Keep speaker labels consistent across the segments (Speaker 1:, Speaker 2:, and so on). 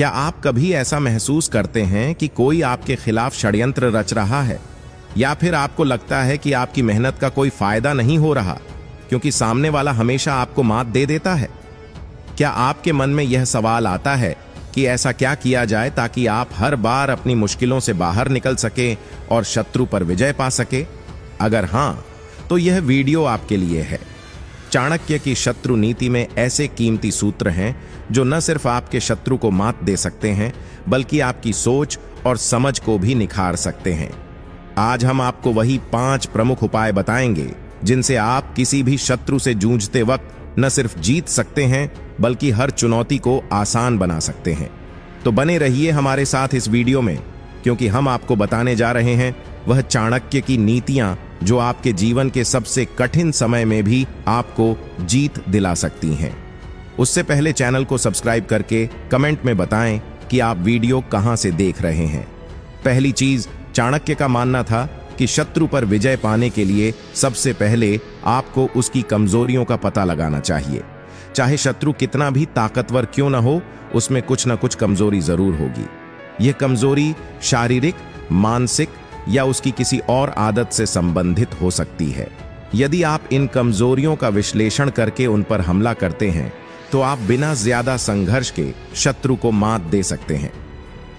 Speaker 1: क्या आप कभी ऐसा महसूस करते हैं कि कोई आपके खिलाफ षड्यंत्र रच रहा है, या फिर आपको लगता है कि आपकी मेहनत का कोई फायदा नहीं हो रहा क्योंकि सामने वाला हमेशा आपको मात दे देता है? क्या आपके मन में यह सवाल आता है कि ऐसा क्या किया जाए ताकि आप हर बार अपनी मुश्किलों से बाहर निकल सके और शत्रु पर विजय पा सके? अगर हां, तो यह वीडियो आपके लिए है। चाणक्य की शत्रु नीति में ऐसे कीमती सूत्र हैं जो न सिर्फ आपके शत्रु को मात दे सकते हैं, बल्कि आपकी सोच और समझ को भी निखार सकते हैं। आज हम आपको वही 5 प्रमुख उपाय बताएंगे जिनसे आप किसी भी शत्रु से जूझते वक्त न सिर्फ जीत सकते हैं, बल्कि हर चुनौती को आसान बना सकते हैं। तो बने रहिए हमारे साथ इस वीडियो में, क्योंकि हम आपको बताने जा रहे हैं वह चाणक्य की नीतियां जो आपके जीवन के सबसे कठिन समय में भी आपको जीत दिला सकती हैं। उससे पहले चैनल को सब्सक्राइब करके कमेंट में बताएं कि आप वीडियो कहां से देख रहे हैं। पहली चीज, चाणक्य का मानना था कि शत्रु पर विजय पाने के लिए सबसे पहले आपको उसकी कमजोरियों का पता लगाना चाहिए। चाहे शत्रु कितना भी ताकतवर क्यों न हो, उसमें कुछ न कुछ कमजोरी जरूर होगी। यह कमजोरी शारीरिक, मानसिक या उसकी किसी और आदत से संबंधित हो सकती है। यदि आप इन कमजोरियों का विश्लेषण करके उन पर हमला करते हैं, तो आप बिना ज्यादा संघर्ष के शत्रु को मात दे सकते हैं।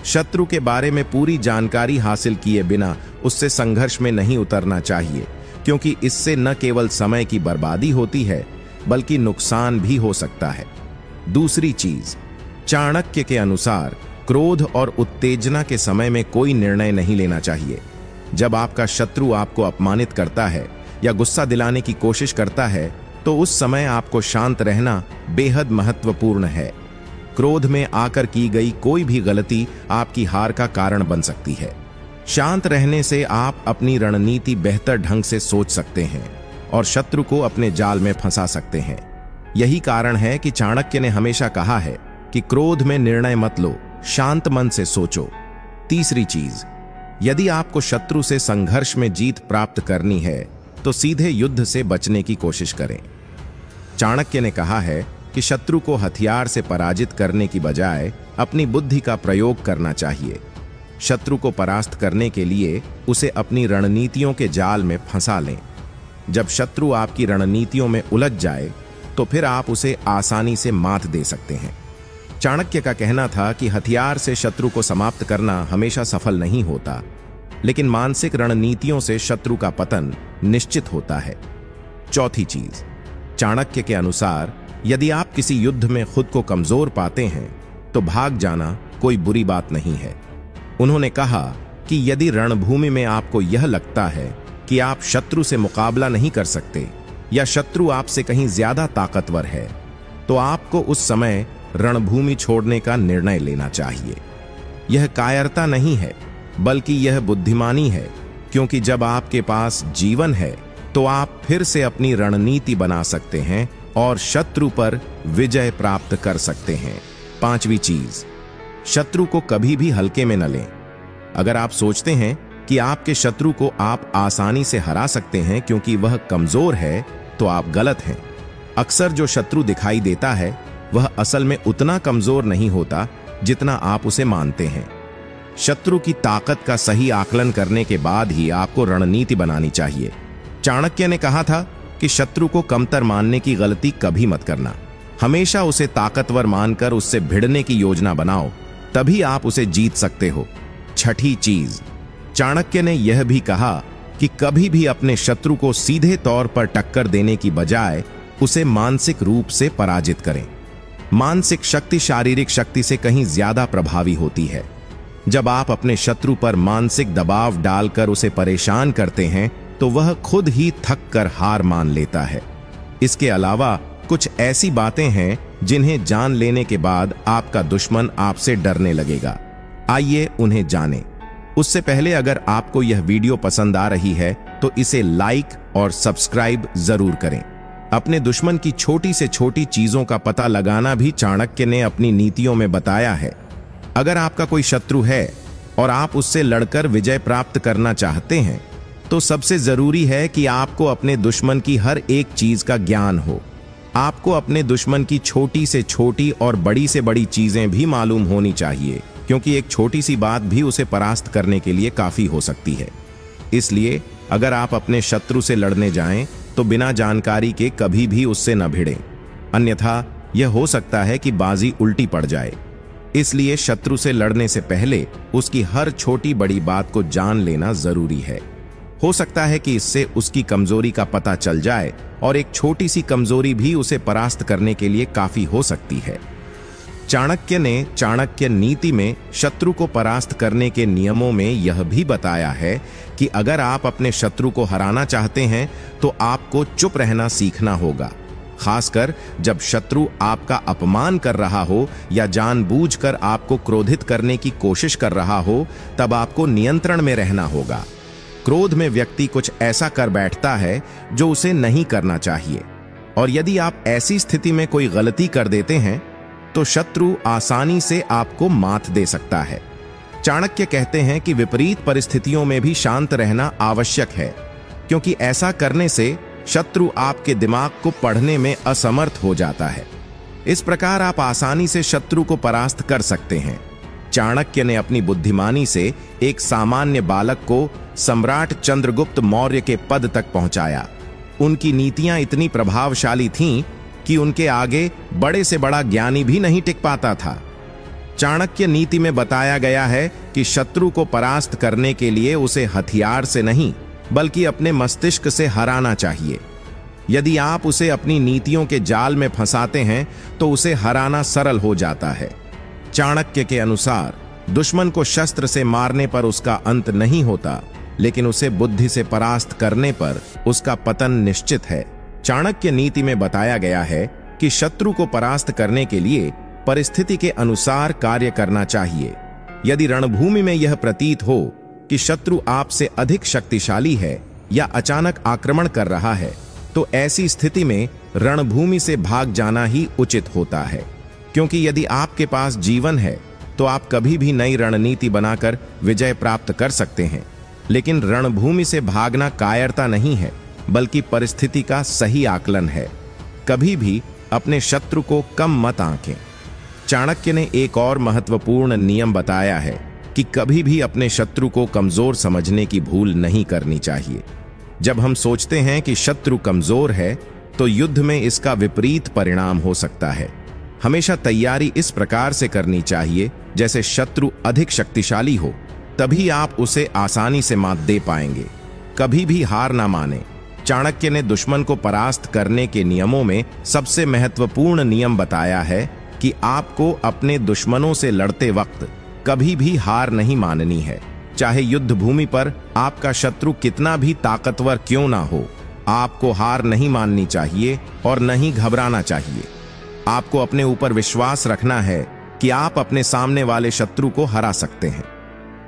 Speaker 1: शत्रु के बारे में पूरी जानकारी हासिल किए बिना उससे संघर्ष में नहीं उतरना चाहिए, क्योंकि इससे न केवल समय की बर्बादी होती है, बल्कि नुकसान भी हो सकता है। दूसरी चीज, चाणक्य के अनुसार क्रोध और उत्तेजना के समय में कोई निर्णय नहीं लेना चाहिए। जब आपका शत्रु आपको अपमानित करता है या गुस्सा दिलाने की कोशिश करता है, तो उस समय आपको शांत रहना बेहद महत्वपूर्ण है। क्रोध में आकर की गई कोई भी गलती आपकी हार का कारण बन सकती है। शांत रहने से आप अपनी रणनीति बेहतर ढंग से सोच सकते हैं और शत्रु को अपने जाल में फंसा सकते हैं। यही कारण है कि चाणक्य ने हमेशा कहा है कि क्रोध में निर्णय मत लो, शांत मन से सोचो। तीसरी चीज, यदि आपको शत्रु से संघर्ष में जीत प्राप्त करनी है, तो सीधे युद्ध से बचने की कोशिश करें। चाणक्य ने कहा है कि शत्रु को हथियार से पराजित करने की बजाय अपनी बुद्धि का प्रयोग करना चाहिए। शत्रु को परास्त करने के लिए उसे अपनी रणनीतियों के जाल में फंसा लें। जब शत्रु आपकी रणनीतियों में उलझ जाए, तो फिर आप उसे आसानी से मात दे सकते हैं। चाणक्य का कहना था कि हथियार से शत्रु को समाप्त करना हमेशा सफल नहीं होता, लेकिन मानसिक रणनीतियों से शत्रु का पतन निश्चित होता है। चौथी चीज, चाणक्य के अनुसार यदि आप किसी युद्ध में खुद को कमजोर पाते हैं, तो भाग जाना कोई बुरी बात नहीं है। उन्होंने कहा कि यदि रणभूमि में आपको यह लगता है कि आप शत्रु से मुकाबला नहीं कर सकते या शत्रु आपसे कहीं ज्यादा ताकतवर है, तो आपको उस समय रणभूमि छोड़ने का निर्णय लेना चाहिए। यह कायरता नहीं है, बल्कि यह बुद्धिमानी है, क्योंकि जब आपके पास जीवन है, तो आप फिर से अपनी रणनीति बना सकते हैं और शत्रु पर विजय प्राप्त कर सकते हैं। पांचवी चीज, शत्रु को कभी भी हल्के में न लें। अगर आप सोचते हैं कि आपके शत्रु को आप आसानी से हरा सकते हैं क्योंकि वह कमजोर है, तो आप गलत हैं। अक्सर जो शत्रु दिखाई देता है, वह असल में उतना कमजोर नहीं होता जितना आप उसे मानते हैं। शत्रु की ताकत का सही आकलन करने के बाद ही आपको रणनीति बनानी चाहिए। चाणक्य ने कहा था कि शत्रु को कमतर मानने की गलती कभी मत करना। हमेशा उसे ताकतवर मानकर उससे भिड़ने की योजना बनाओ, तभी आप उसे जीत सकते हो। छठी चीज, चाणक्य ने यह भी कहा कि कभी भी अपने शत्रु को सीधे तौर पर टक्कर देने की बजाय उसे मानसिक रूप से पराजित करें। मानसिक शक्ति शारीरिक शक्ति से कहीं ज्यादा प्रभावी होती है। जब आप अपने शत्रु पर मानसिक दबाव डालकर उसे परेशान करते हैं, तो वह खुद ही थक कर हार मान लेता है। इसके अलावा कुछ ऐसी बातें हैं जिन्हें जान लेने के बाद आपका दुश्मन आपसे डरने लगेगा। आइए उन्हें जानें। उससे पहले अगर आपको यह वीडियो पसंद आ रही है, तो इसे लाइक और सब्सक्राइब जरूर करें। अपने दुश्मन की छोटी से छोटी चीजों का पता लगाना भी चाणक्य ने अपनी नीतियों में बताया है। अगर आपका कोई शत्रु है और आप उससे लड़कर विजय प्राप्त करना चाहते हैं, तो सबसे जरूरी है कि आपको अपने दुश्मन की हर एक चीज का ज्ञान हो। आपको अपने दुश्मन की छोटी से छोटी और बड़ी से बड़ी चीजें भी मालूम होनी चाहिए, क्योंकि एक छोटी सी बात भी उसे परास्त करने के लिए काफी हो सकती है। इसलिए अगर आप अपने शत्रु से लड़ने जाएं तो बिना जानकारी के कभी भी उससे न भिड़ें, अन्यथा यह हो सकता है कि बाजी उल्टी पड़ जाए। इसलिए शत्रु से लड़ने से पहले उसकी हर छोटी बड़ी बात को जान लेना जरूरी है। हो सकता है कि इससे उसकी कमजोरी का पता चल जाए और एक छोटी सी कमजोरी भी उसे परास्त करने के लिए काफी हो सकती है। चाणक्य ने चाणक्य नीति में शत्रु को परास्त करने के नियमों में यह भी बताया है कि अगर आप अपने शत्रु को हराना चाहते हैं तो आपको चुप रहना सीखना होगा, खासकर जब शत्रु आपका अपमान कर रहा हो या जानबूझकर आपको क्रोधित करने की कोशिश कर रहा हो, तब आपको नियंत्रण में रहना होगा। क्रोध में व्यक्ति कुछ ऐसा कर बैठता है जो उसे नहीं करना चाहिए, और यदि आप ऐसी स्थिति में कोई गलती कर देते हैं तो शत्रु आसानी से आपको मात दे सकता है। चाणक्य कहते हैं कि विपरीत परिस्थितियों में भी शांत रहना आवश्यक है, क्योंकि ऐसा करने से शत्रु आपके दिमाग को पढ़ने में असमर्थ हो जाता है। इस प्रकार आप आसानी से शत्रु को परास्त कर सकते हैं। चाणक्य ने अपनी बुद्धिमानी से एक सामान्य बालक को सम्राट चंद्रगुप्त मौर्य के पद तक पहुंचाया। उनकी नीतियां इतनी प्रभावशाली थीं कि उनके आगे बड़े से बड़ा ज्ञानी भी नहीं टिक पाता था। चाणक्य नीति में बताया गया है कि शत्रु को परास्त करने के लिए उसे हथियार से नहीं बल्कि अपने मस्तिष्क से हराना चाहिए। यदि आप उसे अपनी नीतियों के जाल में फंसाते हैं तो उसे हराना सरल हो जाता है। चाणक्य के अनुसार दुश्मन को शस्त्र से मारने पर उसका अंत नहीं होता, लेकिन उसे बुद्धि से परास्त करने पर उसका पतन निश्चित है। चाणक्य नीति में बताया गया है कि शत्रु को परास्त करने के लिए परिस्थिति के अनुसार कार्य करना चाहिए। यदि रणभूमि में यह प्रतीत हो कि शत्रु आपसे अधिक शक्तिशाली है या अचानक आक्रमण कर रहा है, तो ऐसी स्थिति में रणभूमि से भाग जाना ही उचित होता है, क्योंकि यदि आपके पास जीवन है तो आप कभी भी नई रणनीति बनाकर विजय प्राप्त कर सकते हैं। लेकिन रणभूमि से भागना कायरता नहीं है, बल्कि परिस्थिति का सही आकलन है। कभी भी अपने शत्रु को कम मत आंकें। चाणक्य ने एक और महत्वपूर्ण नियम बताया है कि कभी भी अपने शत्रु को कमजोर समझने की भूल नहीं करनी चाहिए। जब हम सोचते हैं कि शत्रु कमजोर है तो युद्ध में इसका विपरीत परिणाम हो सकता है। हमेशा तैयारी इस प्रकार से करनी चाहिए जैसे शत्रु अधिक शक्तिशाली हो, तभी आप उसे आसानी से मात दे पाएंगे। कभी भी हार ना माने। चाणक्य ने दुश्मन को परास्त करने के नियमों में सबसे महत्वपूर्ण नियम बताया है कि आपको अपने दुश्मनों से लड़ते वक्त कभी भी हार नहीं माननी है। चाहे युद्ध भूमि पर आपका शत्रु कितना भी ताकतवर क्यों ना हो, आपको हार नहीं माननी चाहिए और नहीं घबराना चाहिए। आपको अपने ऊपर विश्वास रखना है कि आप अपने सामने वाले शत्रु को हरा सकते हैं।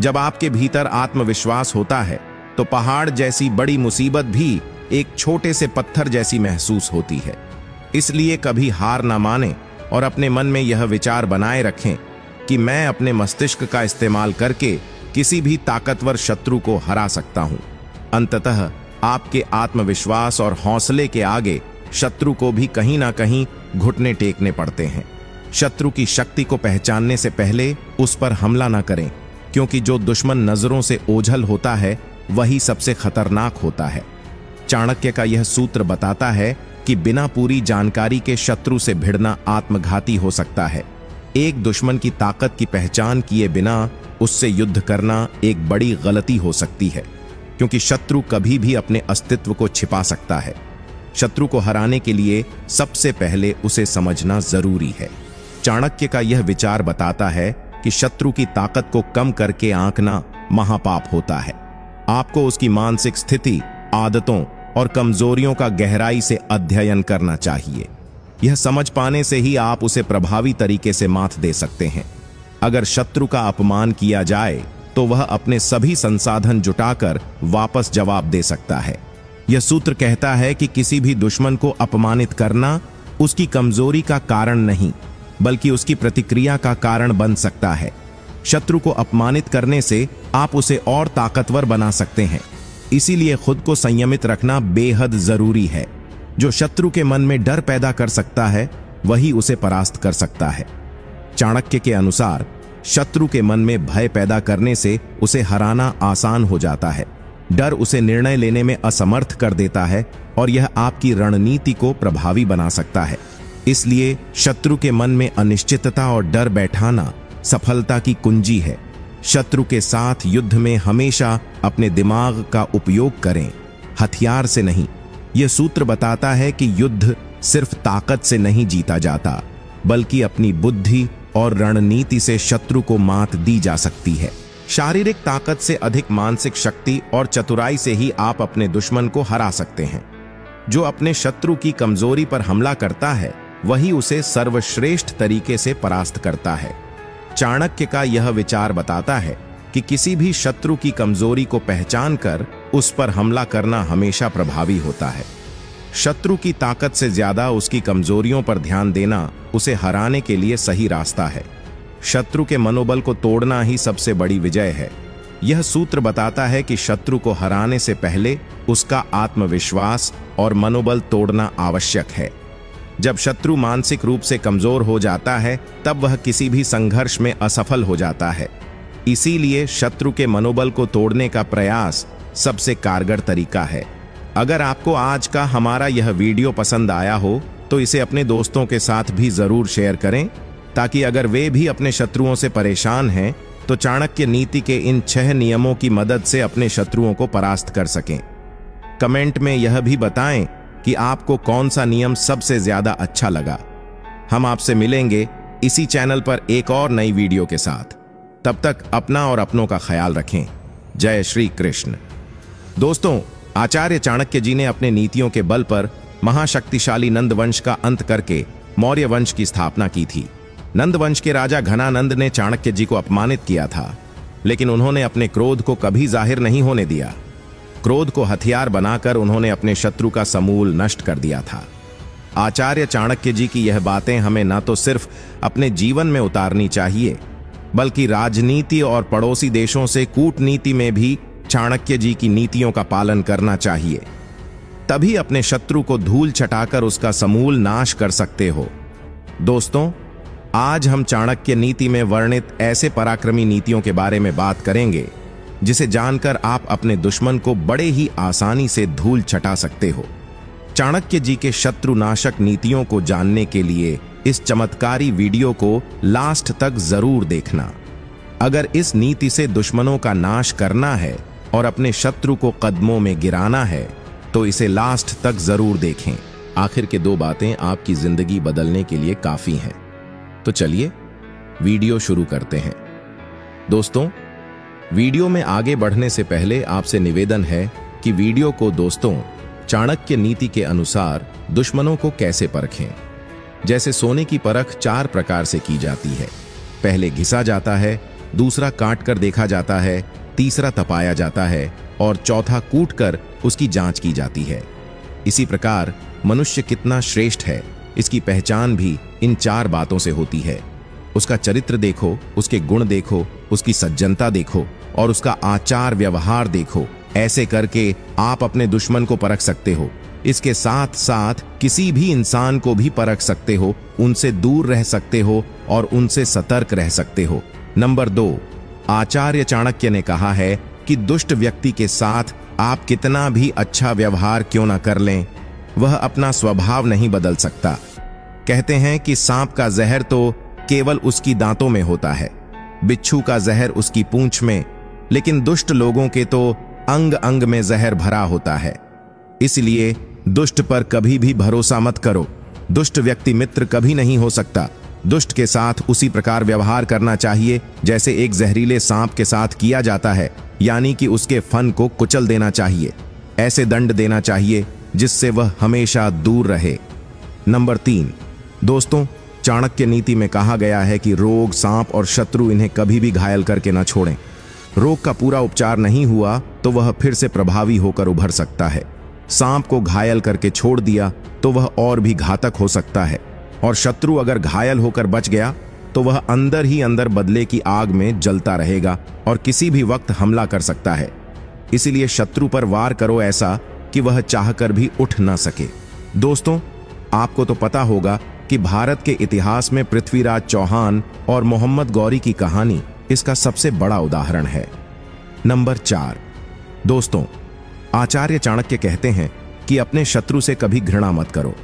Speaker 1: जब आपके भीतर आत्मविश्वास होता है तो पहाड़ जैसी बड़ी मुसीबत भी एक छोटे से पत्थर जैसी महसूस होती है। इसलिए कभी हार ना माने और अपने मन में यह विचार बनाए रखें कि मैं अपने मस्तिष्क का इस्तेमाल करके किसी भी ताकतवर शत्रु को हरा सकता हूं। अंततः आपके आत्मविश्वास और हौसले के आगे शत्रु को भी कहीं ना कहीं घुटने टेकने पड़ते हैं। शत्रु की शक्ति को पहचानने से पहले उस पर हमला ना करें, क्योंकि जो दुश्मन नजरों से ओझल होता है वही सबसे खतरनाक होता है। चाणक्य का यह सूत्र बताता है कि बिना पूरी जानकारी के शत्रु से भिड़ना आत्मघाती हो सकता है। एक दुश्मन की ताकत की पहचान किए बिना उससे युद्ध करना एक बड़ी गलती हो सकती है, क्योंकि शत्रु कभी भी अपने अस्तित्व को छिपा सकता है। शत्रु को हराने के लिए सबसे पहले उसे समझना जरूरी है। चाणक्य का यह विचार बताता है कि शत्रु की ताकत को कम करके आंकना महापाप होता है। आपको उसकी मानसिक स्थिति, आदतों और कमजोरियों का गहराई से अध्ययन करना चाहिए। यह समझ पाने से ही आप उसे प्रभावी तरीके से मात दे सकते हैं। अगर शत्रु का अपमान किया जाए तो वह अपने सभी संसाधन जुटाकर वापस जवाब दे सकता है। यह सूत्र कहता है कि किसी भी दुश्मन को अपमानित करना उसकी कमजोरी का कारण नहीं, बल्कि उसकी प्रतिक्रिया का कारण बन सकता है। शत्रु को अपमानित करने से आप उसे और ताकतवर बना सकते हैं। इसीलिए खुद को संयमित रखना बेहद जरूरी है। जो शत्रु के मन में डर पैदा कर सकता है वही उसे परास्त कर सकता है। चाणक्य के अनुसार शत्रु के मन में भय पैदा करने से उसे हराना आसान हो जाता है। डर उसे निर्णय लेने में असमर्थ कर देता है और यह आपकी रणनीति को प्रभावी बना सकता है। इसलिए शत्रु के मन में अनिश्चितता और डर बैठाना सफलता की कुंजी है। शत्रु के साथ युद्ध में हमेशा अपने दिमाग का उपयोग करें, हथियार से नहीं। यह सूत्र बताता है कि युद्ध सिर्फ ताकत से नहीं जीता जाता, बल्कि अपनी बुद्धि और रणनीति से शत्रु को मात दी जा सकती है। शारीरिक ताकत से अधिक मानसिक शक्ति और चतुराई से ही आप अपने दुश्मन को हरा सकते हैं। जो अपने शत्रु की कमजोरी पर हमला करता है वही उसे सर्वश्रेष्ठ तरीके से परास्त करता है। चाणक्य का यह विचार बताता है कि किसी भी शत्रु की कमजोरी को पहचान कर उस पर हमला करना हमेशा प्रभावी होता है। शत्रु की ताकत से ज्यादा उसकी कमजोरियों पर ध्यान देना उसे हराने के लिए सही रास्ता है। शत्रु के मनोबल को तोड़ना ही सबसे बड़ी विजय है। यह सूत्र बताता है कि शत्रु को हराने से पहले उसका आत्मविश्वास और मनोबल तोड़ना आवश्यक है। जब शत्रु मानसिक रूप से कमजोर हो जाता है तब वह किसी भी संघर्ष में असफल हो जाता है। इसीलिए शत्रु के मनोबल को तोड़ने का प्रयास सबसे कारगर तरीका है। अगर आपको आज का हमारा यह वीडियो पसंद आया हो तो इसे अपने दोस्तों के साथ भी जरूर शेयर करें, ताकि अगर वे भी अपने शत्रुओं से परेशान हैं तो चाणक्य नीति के इन 6 नियमों की मदद से अपने शत्रुओं को परास्त कर सकें। कमेंट में यह भी बताएं कि आपको कौन सा नियम सबसे ज्यादा अच्छा लगा। हम आपसे मिलेंगे इसी चैनल पर एक और नई वीडियो के साथ। तब तक अपना और अपनों का ख्याल रखें। जय श्री कृष्ण। दोस्तों, आचार्य चाणक्य जी ने अपने नीतियों के बल पर महाशक्तिशाली नंद वंश का अंत करके मौर्य वंश की स्थापना की थी। नंद वंश के राजा घनानंद ने चाणक्य जी को अपमानित किया था, लेकिन उन्होंने अपने क्रोध को कभी जाहिर नहीं होने दिया। क्रोध को हथियार बनाकर उन्होंने अपने शत्रु का समूल नष्ट कर दिया था। आचार्य चाणक्य जी की यह बातें हमें न तो सिर्फ अपने जीवन में उतारनी चाहिए, बल्कि राजनीति और पड़ोसी देशों से कूटनीति में भी चाणक्य जी की नीतियों का पालन करना चाहिए। तभी अपने शत्रु को धूल चटाकर उसका समूल नाश कर सकते हो। दोस्तों, आज हम चाणक्य नीति में वर्णित ऐसे पराक्रमी नीतियों के बारे में बात करेंगे जिसे जानकर आप अपने दुश्मन को बड़े ही आसानी से धूल चटा सकते हो। चाणक्य जी के शत्रुनाशक नीतियों को जानने के लिए इस चमत्कारी वीडियो को लास्ट तक जरूर देखना। अगर इस नीति से दुश्मनों का नाश करना है और अपने शत्रु को कदमों में गिराना है तो इसे लास्ट तक जरूर देखें। आखिर के 2 बातें आपकी जिंदगी बदलने के लिए काफी हैं। तो चलिए वीडियो शुरू करते हैं। दोस्तों, वीडियो में आगे बढ़ने से पहले आपसे निवेदन है कि वीडियो को दोस्तों चाणक्य नीति के अनुसार दुश्मनों को कैसे परखें। जैसे सोने की परख 4 प्रकार से की जाती है। पहले घिसा जाता है, दूसरा काट कर देखा जाता है, तीसरा तपाया जाता है और चौथा कूट कर उसकी जांच की जाती है। इसी प्रकार मनुष्य कितना श्रेष्ठ है इसकी पहचान भी इन 4 बातों से होती है। उसका चरित्र देखो, उसके गुण देखो, उसकी सज्जनता देखो और उसका आचार व्यवहार देखो। ऐसे करके आप अपने दुश्मन को परख सकते हो। इसके साथ साथ किसी भी इंसान को भी परख सकते हो, उनसे दूर रह सकते हो और उनसे सतर्क रह सकते हो। नंबर 2, आचार्य चाणक्य ने कहा है कि दुष्ट व्यक्ति के साथ आप कितना भी अच्छा व्यवहार क्यों ना कर लें, वह अपना स्वभाव नहीं बदल सकता। कहते हैं कि सांप का जहर तो केवल उसकी दांतों में होता है, बिच्छू का जहर उसकी पूंछ में, लेकिन दुष्ट लोगों के तो अंग अंग में जहर भरा होता है। इसलिए दुष्ट पर कभी भी भरोसा मत करो। दुष्ट व्यक्ति मित्र कभी नहीं हो सकता। दुष्ट के साथ उसी प्रकार व्यवहार करना चाहिए जैसे एक जहरीले सांप के साथ किया जाता है, यानी कि उसके फन को कुचल देना चाहिए। ऐसे दंड देना चाहिए जिससे वह हमेशा दूर रहे। नंबर 3, दोस्तों, चाणक्य नीति में कहा गया है कि रोग, सांप और शत्रु इन्हें कभी भी घायल करके न छोड़ें। रोग का पूरा उपचार नहीं हुआ तो वह फिर से प्रभावी होकर उभर सकता है। सांप को घायल करके छोड़ दिया तो वह और भी घातक हो सकता है, और शत्रु अगर घायल होकर बच गया तो वह अंदर ही अंदर बदले की आग में जलता रहेगा और किसी भी वक्त हमला कर सकता है। इसीलिए शत्रु पर वार करो ऐसा कि वह चाहकर भी उठ ना सके। दोस्तों, आपको तो पता होगा कि भारत के इतिहास में पृथ्वीराज चौहान और मोहम्मद गौरी की कहानी इसका सबसे बड़ा उदाहरण है। नंबर 4। दोस्तों, आचार्य चाणक्य कहते हैं कि अपने शत्रु से कभी घृणा मत करो।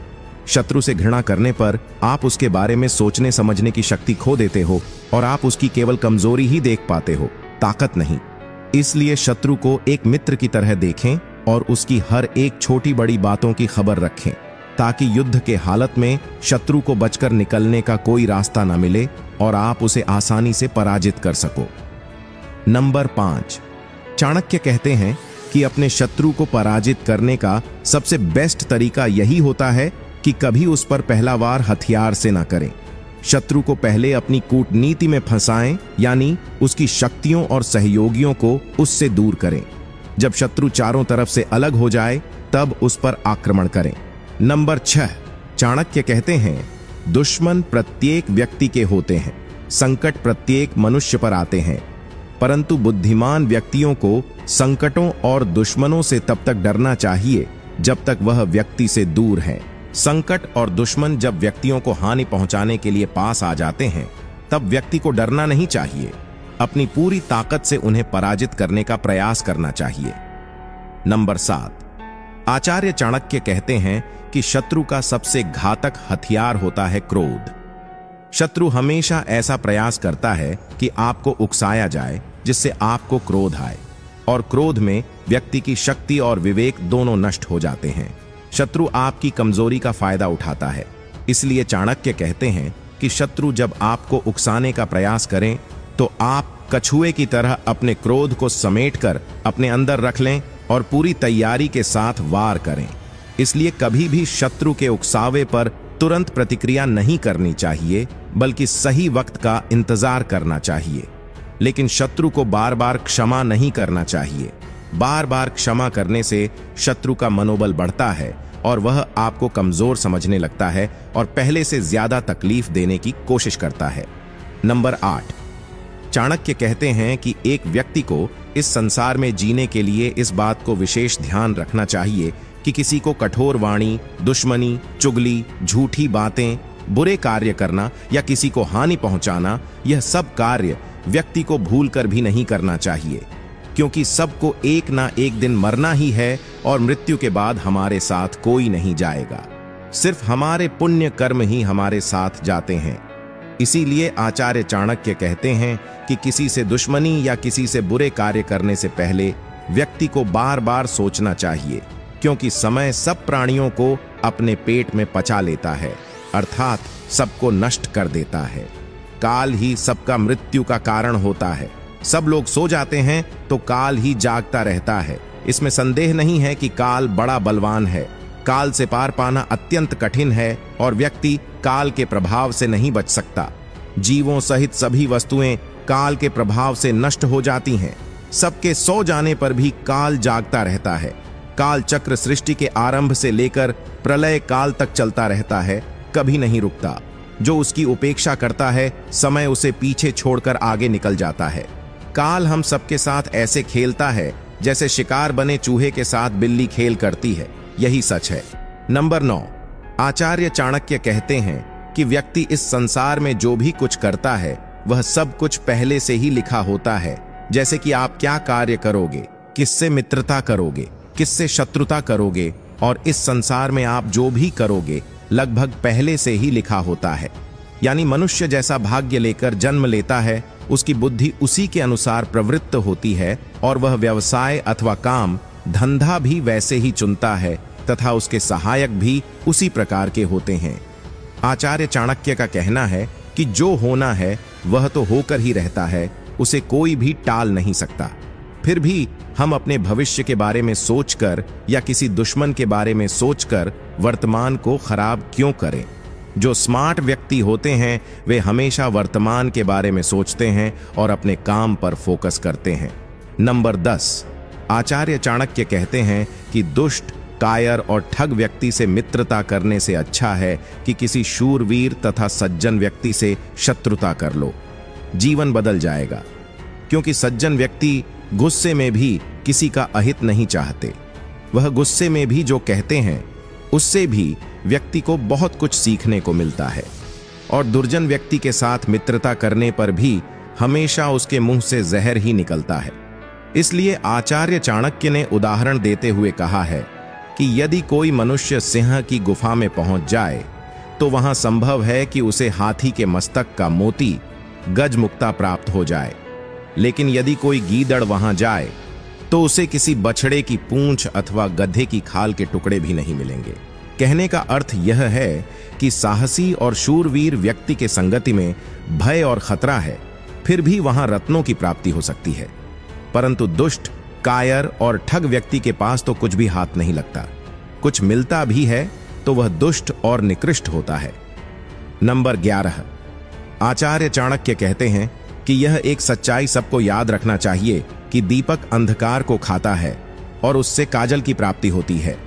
Speaker 1: शत्रु से घृणा करने पर आप उसके बारे में सोचने समझने की शक्ति खो देते हो और आप उसकी केवल कमजोरी ही देख पाते हो, ताकत नहीं। इसलिए शत्रु को एक मित्र की तरह देखें और उसकी हर एक छोटी बड़ी बातों की खबर रखें, ताकि युद्ध के हालत में शत्रु को बचकर निकलने का कोई रास्ता न मिले और आप उसे आसानी से पराजित कर सको। नंबर 5। चाणक्य कहते हैं कि अपने शत्रु को पराजित करने का सबसे बेस्ट तरीका यही होता है कि कभी उस पर पहला वार हथियार से ना करें। शत्रु को पहले अपनी कूटनीति में फंसाएं, यानी उसकी शक्तियों और सहयोगियों को उससे दूर करें। जब शत्रु चारों तरफ से अलग हो जाए तब उस पर आक्रमण करें। नंबर 6। चाणक्य कहते हैं, दुश्मन प्रत्येक व्यक्ति के होते हैं, संकट प्रत्येक मनुष्य पर आते हैं, परंतु बुद्धिमान व्यक्तियों को संकटों और दुश्मनों से तब तक डरना चाहिए जब तक वह व्यक्ति से दूर है। संकट और दुश्मन जब व्यक्तियों को हानि पहुंचाने के लिए पास आ जाते हैं तब व्यक्ति को डरना नहीं चाहिए, अपनी पूरी ताकत से उन्हें पराजित करने का प्रयास करना चाहिए। नंबर 7। आचार्य चाणक्य कहते हैं कि शत्रु का सबसे घातक हथियार होता है क्रोध। शत्रु हमेशा ऐसा प्रयास करता है कि आपको उकसाया जाए जिससे आपको क्रोध आए, और क्रोध में व्यक्ति की शक्ति और विवेक दोनों नष्ट हो जाते हैं। शत्रु आपकी कमजोरी का फायदा उठाता है। इसलिए चाणक्य कहते हैं कि शत्रु जब आपको उकसाने का प्रयास करें तो आप कछुए की तरह अपने क्रोध को समेटकर अपने अंदर रख लें और पूरी तैयारी के साथ वार करें। इसलिए कभी भी शत्रु के उकसावे पर तुरंत प्रतिक्रिया नहीं करनी चाहिए, बल्कि सही वक्त का इंतजार करना चाहिए। लेकिन शत्रु को बार बार क्षमा नहीं करना चाहिए। बार बार क्षमा करने से शत्रु का मनोबल बढ़ता है और वह आपको कमजोर समझने लगता है और पहले से ज्यादा तकलीफ देने की कोशिश करता है। नंबर 8। चाणक्य कहते हैं कि एक व्यक्ति को इस संसार में जीने के लिए इस बात को विशेष ध्यान रखना चाहिए कि किसी को कठोर वाणी, दुश्मनी, चुगली, झूठी बातें, बुरे कार्य करना या किसी को हानि पहुंचाना, यह सब कार्य व्यक्ति को भूलकर भी नहीं करना चाहिए, क्योंकि सबको एक ना एक दिन मरना ही है और मृत्यु के बाद हमारे साथ कोई नहीं जाएगा। सिर्फ हमारे पुण्य कर्म ही हमारे साथ जाते हैं। इसीलिए आचार्य चाणक्य कहते हैं कि किसी से दुश्मनी या किसी से बुरे कार्य करने से पहले व्यक्ति को बार बार सोचना चाहिए, क्योंकि समय सब प्राणियों को अपने पेट में पचा लेता है, अर्थात सबको नष्ट कर देता है। काल ही सबका मृत्यु का कारण होता है। सब लोग सो जाते हैं तो काल ही जागता रहता है। इसमें संदेह नहीं है कि काल बड़ा बलवान है। काल से पार पाना अत्यंत कठिन है और व्यक्ति काल के प्रभाव से नहीं बच सकता। जीवों सहित सभी वस्तुएं काल के प्रभाव से नष्ट हो जाती हैं। सबके सो जाने पर भी काल जागता रहता है। काल चक्र सृष्टि के आरंभ से लेकर प्रलय काल तक चलता रहता है, कभी नहीं रुकता। जो उसकी उपेक्षा करता है, समय उसे पीछे छोड़कर आगे निकल जाता है। काल हम सबके साथ ऐसे खेलता है जैसे शिकार बने चूहे के साथ बिल्ली खेल करती है। यही सच है। नंबर 9। आचार्य चाणक्य कहते हैं कि व्यक्ति इस संसार में जो भी कुछ करता है वह सब कुछ पहले से ही लिखा होता है। जैसे कि आप क्या कार्य करोगे, किससे मित्रता करोगे, किससे शत्रुता करोगे, और इस संसार में आप जो भी करोगे लगभग पहले से ही लिखा होता है। यानी मनुष्य जैसा भाग्य लेकर जन्म लेता है, उसकी बुद्धि उसी के अनुसार प्रवृत्त होती है और वह व्यवसाय अथवा काम धंधा भी वैसे ही चुनता है तथा उसके सहायक भी उसी प्रकार के होते हैं। आचार्य चाणक्य का कहना है कि जो होना है वह तो होकर ही रहता है, उसे कोई भी टाल नहीं सकता। फिर भी हम अपने भविष्य के बारे में सोचकर या किसी दुश्मन के बारे में सोचकर वर्तमान को खराब क्यों करें। जो स्मार्ट व्यक्ति होते हैं वे हमेशा वर्तमान के बारे में सोचते हैं और अपने काम पर फोकस करते हैं। नंबर 10। आचार्य चाणक्य कहते हैं कि दुष्ट, कायर और ठग व्यक्ति से मित्रता करने से अच्छा है कि किसी शूरवीर तथा सज्जन व्यक्ति से शत्रुता कर लो। जीवन बदल जाएगा, क्योंकि सज्जन व्यक्ति गुस्से में भी किसी का अहित नहीं चाहते। वह गुस्से में भी जो कहते हैं उससे भी व्यक्ति को बहुत कुछ सीखने को मिलता है। और दुर्जन व्यक्ति के साथ मित्रता करने पर भी हमेशा उसके मुंह से जहर ही निकलता है। इसलिए आचार्य चाणक्य ने उदाहरण देते हुए कहा है कि यदि कोई मनुष्य सिंह की गुफा में पहुंच जाए तो वहां संभव है कि उसे हाथी के मस्तक का मोती गजमुक्ता प्राप्त हो जाए, लेकिन यदि कोई गीदड़ वहां जाए तो उसे किसी बछड़े की पूंछ अथवा गधे की खाल के टुकड़े भी नहीं मिलेंगे। कहने का अर्थ यह है कि साहसी और शूरवीर व्यक्ति के संगति में भय और खतरा है, फिर भी वहां रत्नों की प्राप्ति हो सकती है, परंतु दुष्ट, कायर और ठग व्यक्ति के पास तो कुछ भी हाथ नहीं लगता। कुछ मिलता भी है तो वह दुष्ट और निकृष्ट होता है। नंबर 11, आचार्य चाणक्य कहते हैं कि यह एक सच्चाई सबको याद रखना चाहिए कि दीपक अंधकार को खाता है और उससे काजल की प्राप्ति होती है।